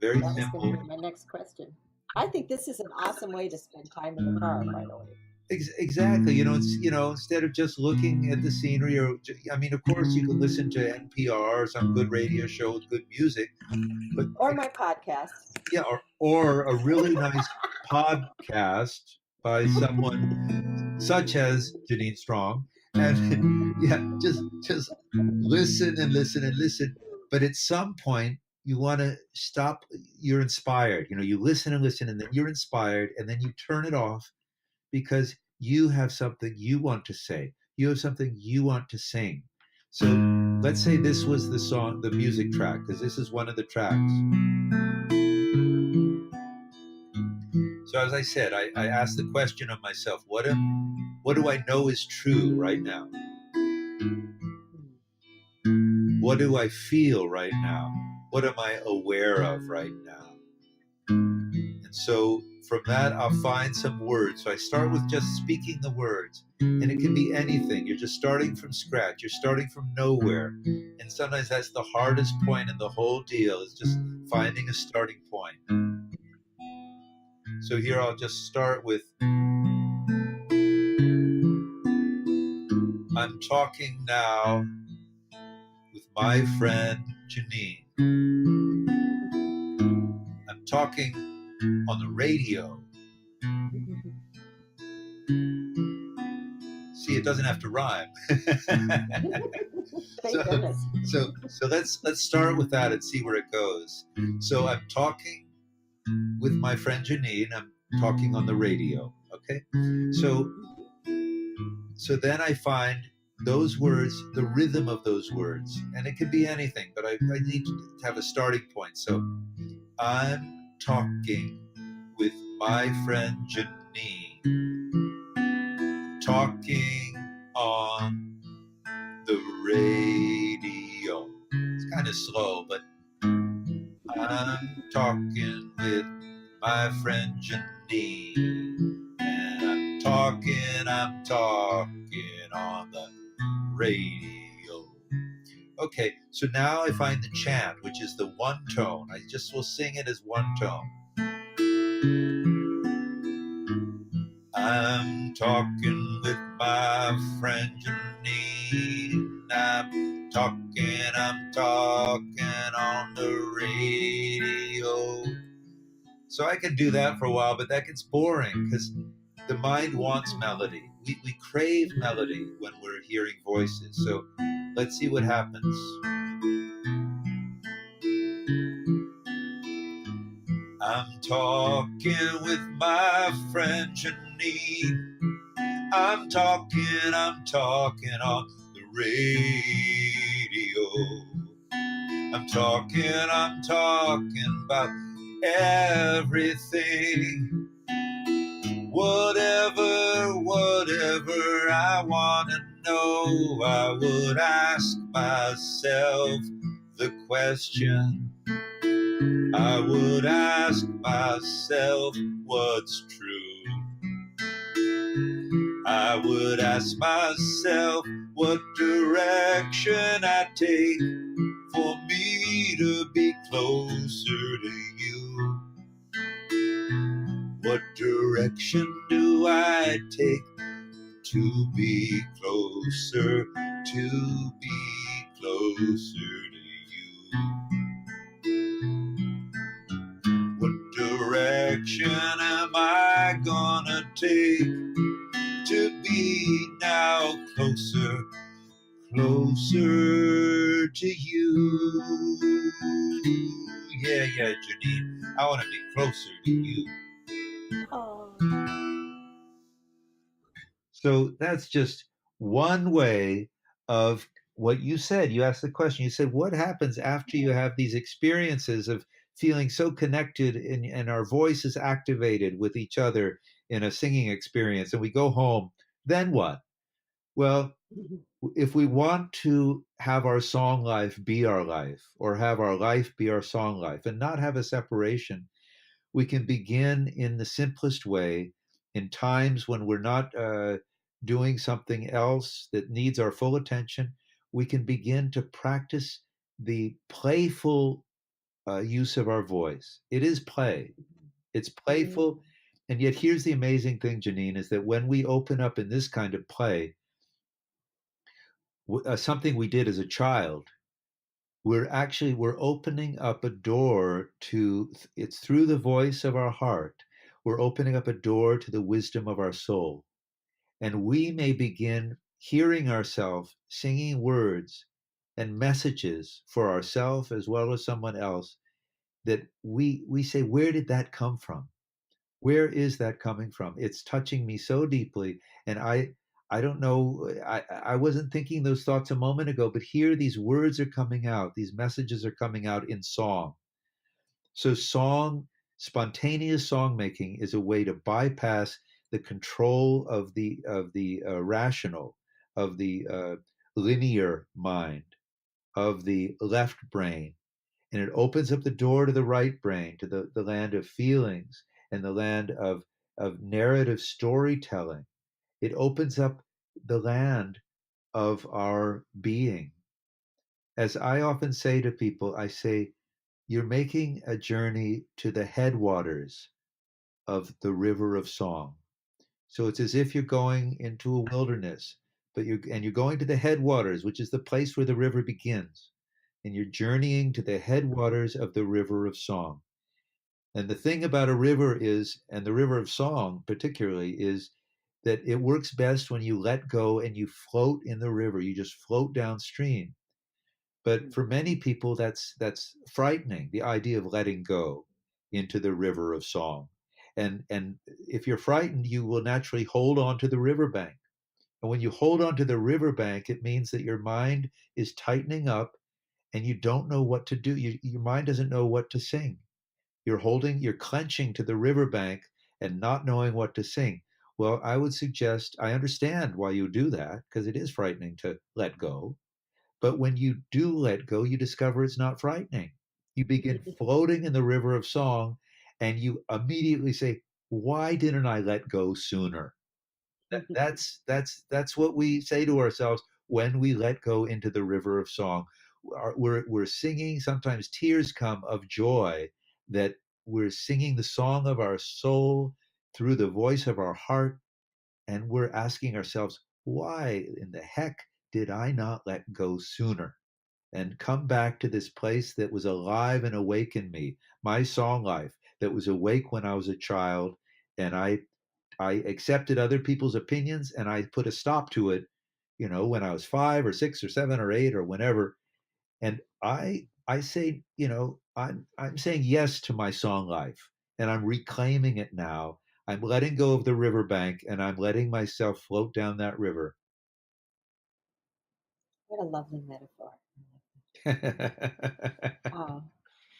Speaker 3: Very
Speaker 4: That was
Speaker 3: simple.
Speaker 4: going to be my next question. I think this is an awesome way to spend time in the car, by the way.
Speaker 3: Exactly. Instead of just looking at the scenery, I mean, of course, you can listen to NPR or some good radio show with good music,
Speaker 4: or my podcast.
Speaker 3: Yeah, or a really nice podcast by someone such as Janine Strong, and yeah, just listen and listen and listen. But at some point, you want to stop. You're inspired. You listen and listen, and then you're inspired, and then you turn it off because you have something you want to say. You have something you want to sing. So let's say this was the song, the music track, because this is one of the tracks. So as I said, I asked the question of myself, what do I know is true right now? What do I feel right now? What am I aware of right now? And so from that, I'll find some words. So I start with just speaking the words. And it can be anything. You're just starting from scratch. You're starting from nowhere. And sometimes that's the hardest point in the whole deal, is just finding a starting point. So here I'll just start with, I'm talking now with my friend Janine. I'm talking on the radio. See, it doesn't have to rhyme. So let's start with that and see where it goes. So I'm talking with my friend Janine. I'm talking on the radio. Okay. So then I find those words, the rhythm of those words, and it could be anything, but I need to have a starting point. So I'm talking with my friend Janine, talking on the radio. It's kind of slow, but I'm talking with my friend Janine, and I'm talking on the radio. Okay, so now I find the chant, which is the one tone. I just will sing it as one tone. I'm talking with my friend Janine. I'm talking on the radio. So I can do that for a while, but that gets boring because the mind wants melody. We crave melody when we're hearing voices. So let's see what happens. I'm talking with my friend Janine. I'm talking on the radio. I'm talking about everything. Whatever I want to know, I would ask myself the question. I would ask myself what's true. I would ask myself what direction I take for me to be closer to you. What direction do I take to be closer to you? What direction am I gonna take to be now closer to you? Yeah, Janine, I want to be closer to you.
Speaker 4: Oh.
Speaker 3: So that's just one way of what you said. You asked the question. You said, what happens after you have these experiences of feeling so connected and our voice is activated with each other in a singing experience and we go home? Then what? Well, if we want to have our song life be our life or have our life be our song life and not have a separation, we can begin in the simplest way in times when we're not doing something else that needs our full attention. We can begin to practice the playful use of our voice. It is play, it's playful. And yet, here's the amazing thing, Janine, is that when we open up in this kind of play, something we did as a child, we're opening up a door to, it's through the voice of our heart, we're opening up a door to the wisdom of our soul, and we may begin hearing ourselves singing words and messages for ourselves as well as someone else that we say, where did that come from? Where is that coming from? It's touching me so deeply, and I don't know. I wasn't thinking those thoughts a moment ago, but here these words are coming out. These messages are coming out in song. So spontaneous song making is a way to bypass the control of the rational, of the linear mind, of the left brain, and it opens up the door to the right brain, to the land of feelings and the land of narrative storytelling. It opens up the land of our being. As I often say to people, I say, you're making a journey to the headwaters of the river of song. So it's as if you're going into a wilderness, but you're going to the headwaters, which is the place where the river begins. And you're journeying to the headwaters of the river of song. And the thing about a river is, and the river of song particularly, is that it works best when you let go and you float in the river. You just float downstream. But for many people, that's frightening, the idea of letting go into the river of song. And if you're frightened, you will naturally hold on to the riverbank. And when you hold on to the riverbank, it means that your mind is tightening up and you don't know what to do. Your mind doesn't know what to sing. You're clenching to the riverbank and not knowing what to sing. Well, I would suggest, I understand why you do that, because it is frightening to let go. But when you do let go, you discover it's not frightening. You begin floating in the river of song and you immediately say, why didn't I let go sooner? That's what we say to ourselves. when we let go into the river of song. We're singing, sometimes tears come of joy that we're singing the song of our soul through the voice of our heart, and we're asking ourselves, why in the heck did I not let go sooner and come back to this place that was alive and awake in me, my song life that was awake when I was a child, and I accepted other people's opinions and I put a stop to it, when I was 5 or 6 or 7 or 8 or whenever. And I say, I'm saying yes to my song life, and I'm reclaiming it now. I'm letting go of the riverbank and I'm letting myself float down that river.
Speaker 4: What a lovely metaphor. Uh,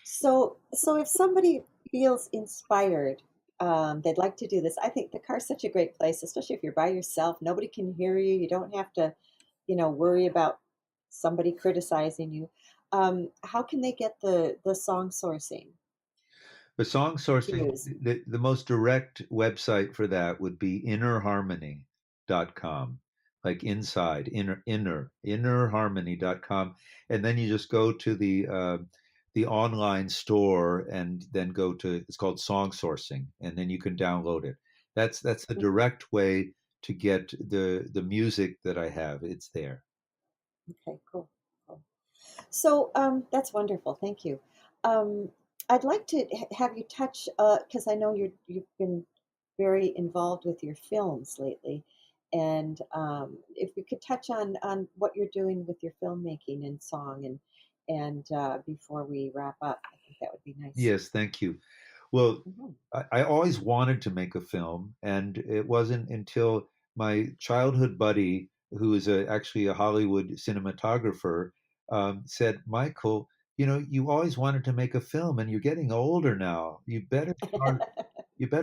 Speaker 4: so if somebody feels inspired, they'd like to do this. I think the car's such a great place, especially if you're by yourself. Nobody can hear you. You don't have to, worry about somebody criticizing you. How can they get the song sourcing
Speaker 3: The song
Speaker 4: to
Speaker 3: sourcing,
Speaker 4: use?
Speaker 3: the most direct website for that would be innerharmony.com, like inside, innerharmony.com. And then you just go to the online store and then go to, it's called song sourcing, and then you can download it. That's the
Speaker 4: Mhm.
Speaker 3: direct way to get the music that I have. It's there.
Speaker 4: Okay, cool. Cool. So that's wonderful. Thank you. Um, I'd like to have you touch because I know you've been very involved with your films lately, and if we could touch on what you're doing with your filmmaking and song, and before we wrap up, I think that would be nice.
Speaker 3: Yes, thank you. Well,
Speaker 4: Mhm.
Speaker 3: I always wanted to make a film, and it wasn't until my childhood buddy, who is actually a Hollywood cinematographer, said, "Michael, you always wanted to make a film, and you're getting older now. You better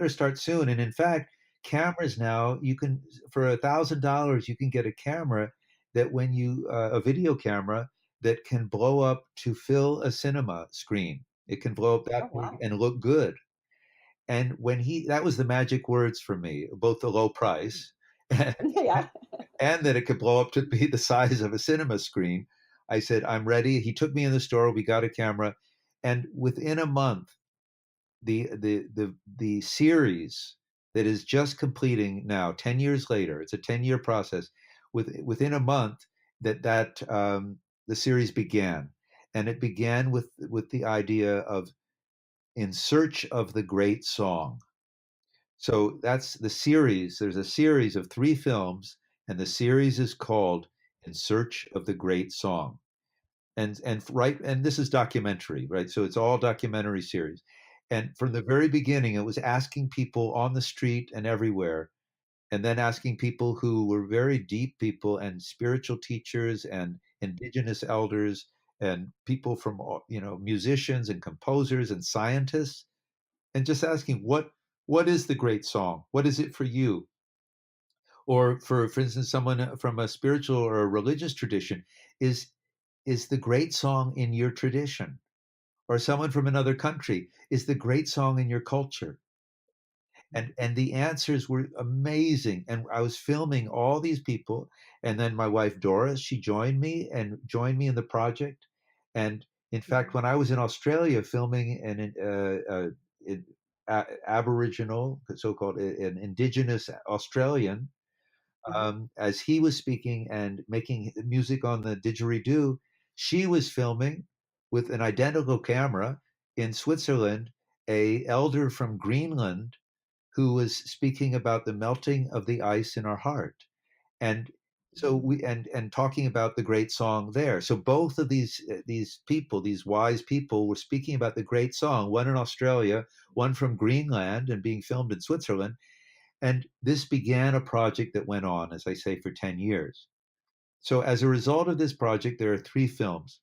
Speaker 3: start soon." And in fact, cameras now, you can, for $1,000, you can get a camera that a video camera that can blow up to fill a cinema screen. It can blow up
Speaker 4: Oh
Speaker 3: that big
Speaker 4: wow!
Speaker 3: and look good. And that was the magic words for me, both the low price and
Speaker 4: Yeah.
Speaker 3: that it could blow up to be the size of a cinema screen. I said, I'm ready. He took me in the store. We got a camera. And within a month, the series that is just completing now, 10 years later, it's a 10-year process. Within a month, the series began. And it began with the idea of in search of the great song. So that's the series. There's a series of 3 films, and the series is called In Search of the Great Song. And this is documentary, right? So it's all documentary series. And from the very beginning, it was asking people on the street and everywhere, and then asking people who were very deep people and spiritual teachers and indigenous elders and people from musicians and composers and scientists, and just asking what is the great song? What is it for you? Or for instance, someone from a spiritual or a religious tradition, is is the great song in your tradition? Or someone from another country, is the great song in your culture? And the answers were amazing. And I was filming all these people, and then my wife Doris, she joined me in the project. And in fact,
Speaker 4: Mhm.
Speaker 3: when I was in Australia filming an Aboriginal, so-called an Indigenous Australian,
Speaker 4: Mhm.
Speaker 3: as he was speaking and making music on the didgeridoo, she was filming with an identical camera in Switzerland, a elder from Greenland who was speaking about the melting of the ice in our heart. And so
Speaker 4: Mhm.
Speaker 3: and talking about the great song there. So both of these people, these wise people, were speaking about the great song, one in Australia, one from Greenland, and being filmed in Switzerland. And this began a project that went on, as I say, for 10 years. So, as a result of this project, there are 3 films.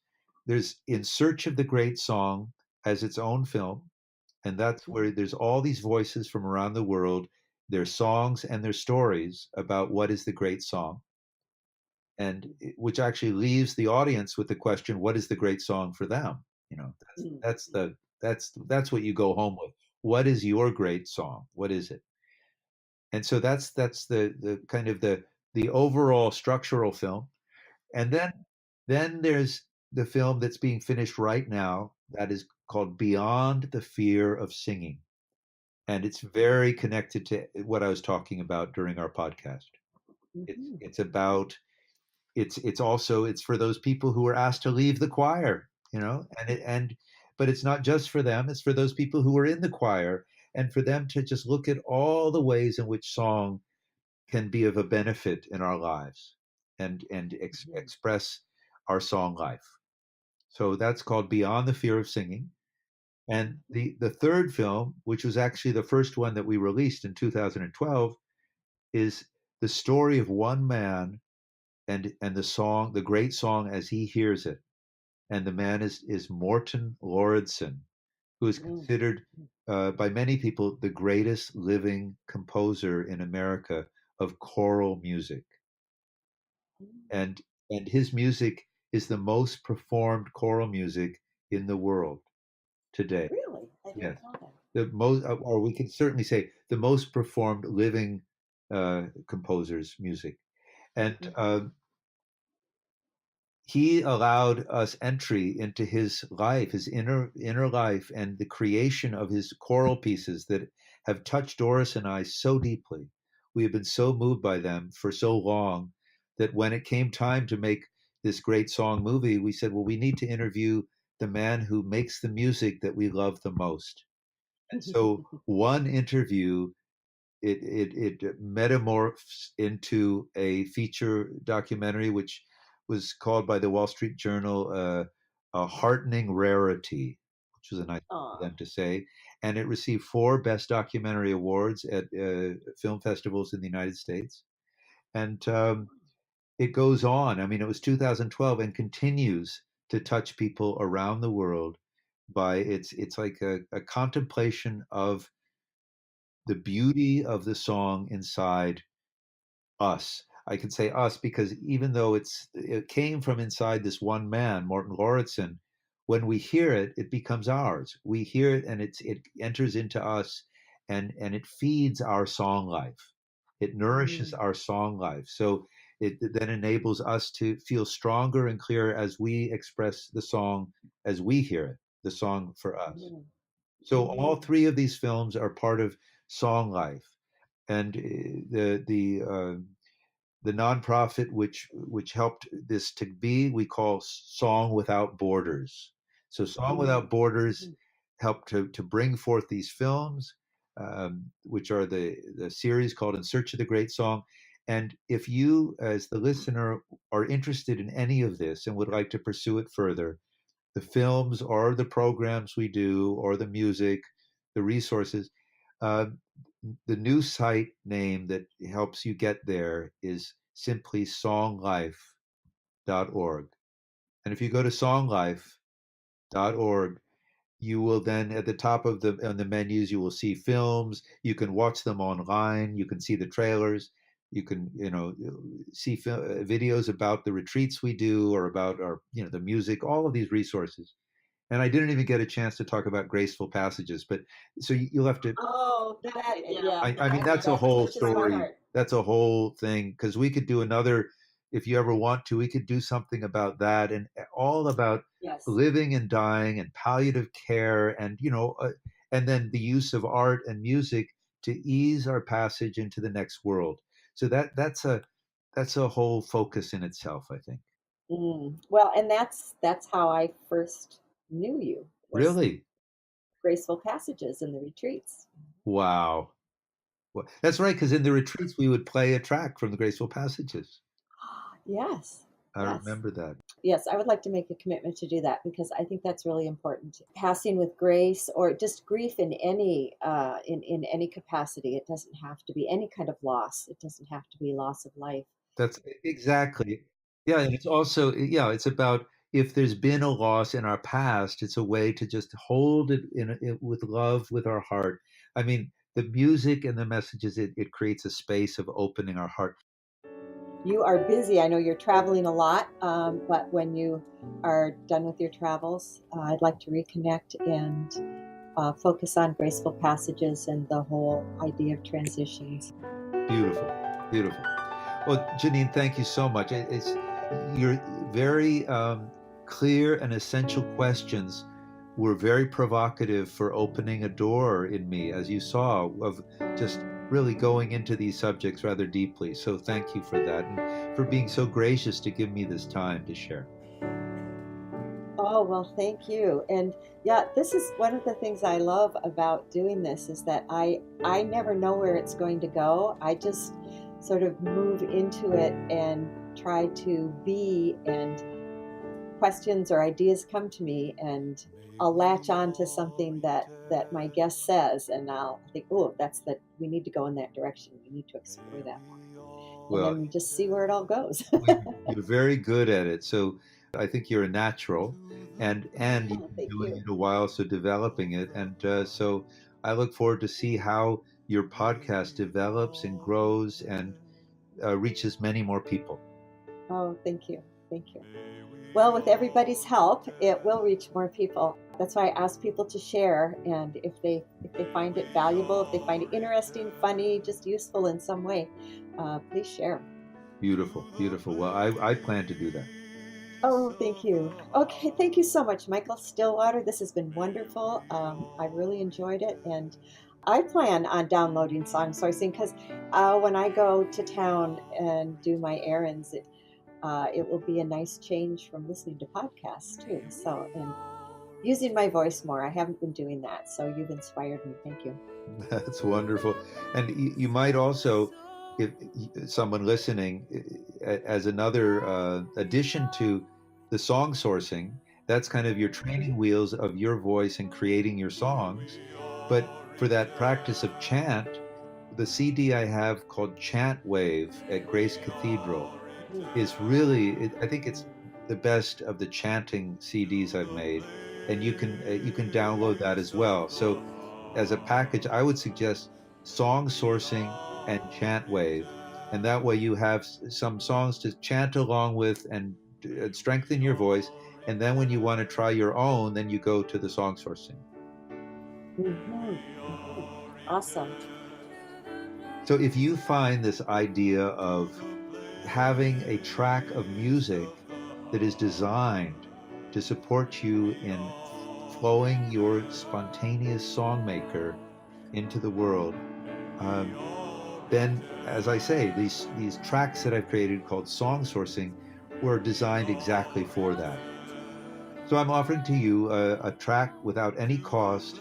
Speaker 3: There's In Search of the Great Song as its own film, and that's where
Speaker 4: Mhm.
Speaker 3: there's all these voices from around the world, their songs and their stories about what is the great song, and which actually leaves the audience with the question, what is the great song for them? That's
Speaker 4: Mhm.
Speaker 3: that's the that's what you go home with. What is your great song? What is it? And so that's the kind of the overall structural film. And then there's the film that's being finished right now that is called Beyond the Fear of Singing. And it's very connected to what I was talking about during our podcast.
Speaker 4: Mhm.
Speaker 3: It's about it's also it's for those people who are asked to leave the choir, and but it's not just for them, it's for those people who are in the choir, and for them to just look at all the ways in which song can be of a benefit in our lives and
Speaker 4: Mhm.
Speaker 3: express our song life. So that's called Beyond the Fear of Singing. And the third film, which was actually the first one that we released in 2012, is the story of one man and the great song as he hears it. And the man is Morten Lauridsen, who is
Speaker 4: Mhm.
Speaker 3: considered by many people the greatest living composer in America of choral music.
Speaker 4: Mhm.
Speaker 3: And and his music is the most performed choral music in the world today.
Speaker 4: Really? I
Speaker 3: Yes,
Speaker 4: didn't know that.
Speaker 3: the most, or we can certainly say the most performed living composer's music. And
Speaker 4: Mhm.
Speaker 3: he allowed us entry into his life, his inner life, and the creation of his choral pieces that have touched Doris and I so deeply. We have been so moved by them for so long that when it came time to make this great song movie, we said, well, we need to interview the man who makes the music that we love the most. And so one interview, it metamorphs into a feature documentary, which was called by the Wall Street Journal a heartening rarity, which was a nice thing for
Speaker 4: Aw.
Speaker 3: them to say. And it received 4 Best Documentary Awards at film festivals in the United States. And it goes on. I mean, it was 2012 and continues to touch people around the world by it's like a contemplation of the beauty of the song inside us. I can say us because even though it came from inside this one man, Morten Lauridsen, when we hear it, it becomes ours. We hear it and it enters into us and it feeds our song life. It nourishes
Speaker 4: Mhm.
Speaker 3: our song life. So it then enables us to feel stronger and clearer as we express the song as we hear it, the song for us.
Speaker 4: Mhm.
Speaker 3: So all
Speaker 4: Mhm.
Speaker 3: 3 of these films are part of Song Life, and the nonprofit which helped this to be we call Song Without Borders. So Song
Speaker 4: Mhm.
Speaker 3: Without Borders
Speaker 4: Mhm.
Speaker 3: helped to bring forth these films, which are the series called In Search of the Great Song. And if you, as the listener, are interested in any of this and would like to pursue it further, the films or the programs we do or the music, the resources. Uh, the new site name that helps you get there is simply songlife.org. And if you go to songlife.org, you will then at the top of the on the menus you will see films. You can watch them online. You can see the trailers. You can see videos about the retreats we do or about our the music. All of these resources. And I didn't even get a chance to talk about graceful passages, but so you'll have to.
Speaker 4: Oh, yeah,
Speaker 3: I mean, that's a
Speaker 4: that
Speaker 3: whole
Speaker 4: touches my
Speaker 3: story.
Speaker 4: heart.
Speaker 3: That's a whole thing because we could do another, if you ever want to, we could do something about that and all about
Speaker 4: Yes.
Speaker 3: living and dying and palliative care and then the use of art and music to ease our passage into the next world. So that's a whole focus in itself, I think.
Speaker 4: Well, and that's how I first knew you was
Speaker 3: Really?
Speaker 4: graceful passages in the retreats.
Speaker 3: Wow. Well, that's right, because in the retreats we would play a track from the Graceful Passages.
Speaker 4: Yes.
Speaker 3: I
Speaker 4: Yes.
Speaker 3: remember that.
Speaker 4: Yes, I would like to make a commitment to do that because I think that's really important. Passing with grace, or just grief in any in any capacity. It doesn't have to be any kind of loss. It doesn't have to be loss of life.
Speaker 3: That's exactly. Yeah, and it's also, yeah, it's about if there's been a loss in our past, it's a way to just hold it with love with our heart. I mean, the music and the messages, it creates a space of opening our heart.
Speaker 4: You are busy. I know you're traveling a lot, but when you are done with your travels, I'd like to reconnect and focus on graceful passages and the whole idea of transitions.
Speaker 3: Beautiful, beautiful. Well, Janine, thank you so much. your very clear and essential questions were very provocative for opening a door in me, as you saw, of just really going into these subjects rather deeply. So thank you for that, and for being so gracious to give me this time to share.
Speaker 4: Oh, well, thank you. And yeah, this is one of the things I love about doing this is that I never know where it's going to go. I just sort of move into it and try to be, and questions or ideas come to me, and I'll latch on to something that my guest says, and I'll think, oh, we need to go in that direction. We need to explore that more. And
Speaker 3: Well,
Speaker 4: then just see where it all goes.
Speaker 3: you're very good at it. So I think you're a natural, and you've
Speaker 4: Oh,
Speaker 3: been
Speaker 4: thank
Speaker 3: doing
Speaker 4: you.
Speaker 3: it a while, so developing it. And so I look forward to see how your podcast develops and grows and reaches many more people.
Speaker 4: Oh, thank you. Thank you. Well, with everybody's help, it will reach more people. That's why I ask people to share, and if they find it valuable, if they find it interesting, funny, just useful in some way, please share.
Speaker 3: Beautiful, beautiful. Well, I plan to do that.
Speaker 4: Oh, thank you. Okay, thank you so much, Michael Stillwater. This has been wonderful. I really enjoyed it, and I plan on downloading song sourcing because when I go to town and do my errands, it will be a nice change from listening to podcasts too. So, and using my voice more. I haven't been doing that, so you've inspired me. Thank you.
Speaker 3: That's wonderful. And you might also, if someone listening, as another addition to the song sourcing, that's kind of your training wheels of your voice and creating your songs. But for that practice of chant, the CD I have called Chant Wave at Grace Cathedral
Speaker 4: Mm.
Speaker 3: is really, I think it's the best of the chanting CDs I've made, and you can download that as well. So as a package, I would suggest song sourcing and chant wave, and that way you have some songs to chant along with and strengthen your voice. And then when you want to try your own, then you go to the song sourcing.
Speaker 4: Mm-hmm. Mm-hmm. Awesome.
Speaker 3: So if you find this idea of having a track of music that is designed to support you in flowing your spontaneous songmaker into the world, um, then, as I say, these tracks that I've created called song sourcing were designed exactly for that. So I'm offering to you a track without any cost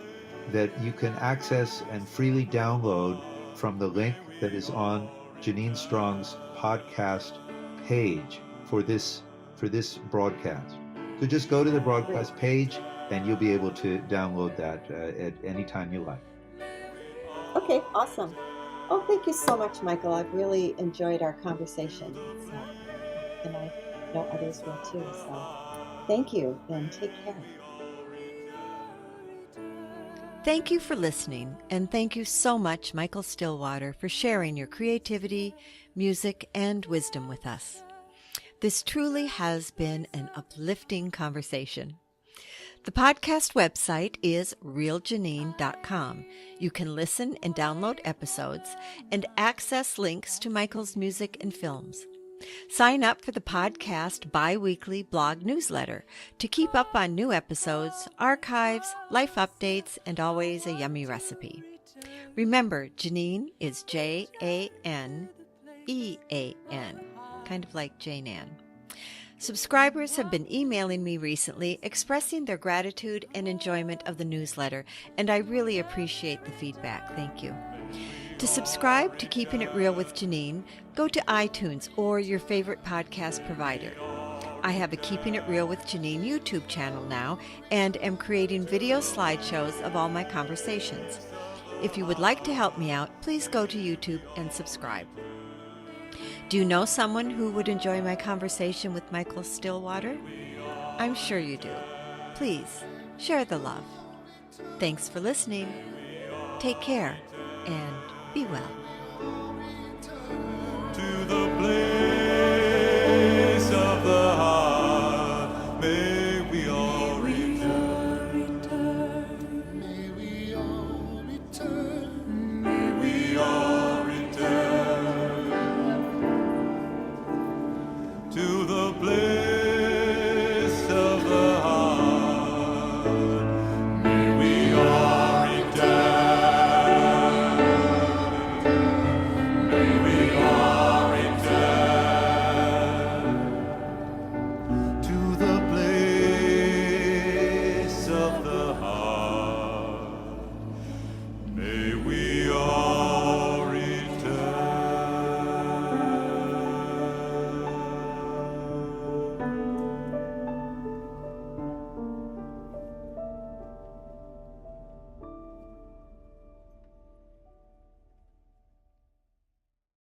Speaker 3: that you can access and freely download from the link that is on Janine Strong's podcast page for this broadcast. So just go to the
Speaker 4: Great.
Speaker 3: broadcast page and you'll be able to download that at any time you like.
Speaker 4: Okay, awesome. Oh, thank you so much, Michael. I've really enjoyed our conversation. So, and I know others will too. So thank you and take care.
Speaker 2: Thank you for listening, and thank you so much, Michael Stillwater, for sharing your creativity, music, and wisdom with us. This truly has been an uplifting conversation. The podcast website is realjanine.com. You can listen and download episodes and access links to Michael's music and films. Sign up for the podcast bi-weekly blog newsletter to keep up on new episodes, archives, life updates, and always a yummy recipe. Remember, Janine is Janeean, kind of like Jane Ann. Subscribers have been emailing me recently expressing their gratitude and enjoyment of the newsletter, and I really appreciate the feedback. Thank you. To subscribe to Keeping It Real with Janine, go to iTunes or your favorite podcast provider. I have a Keeping It Real with Janine YouTube channel now and am creating video slideshows of all my conversations. If you would like to help me out, please go to YouTube and subscribe. Do you know someone who would enjoy my conversation with Michael Stillwater? I'm sure you do. Please share the love. Thanks for listening. Take care and be well.
Speaker 1: To the place of the heart, may we all return. May we all return. May we all return to the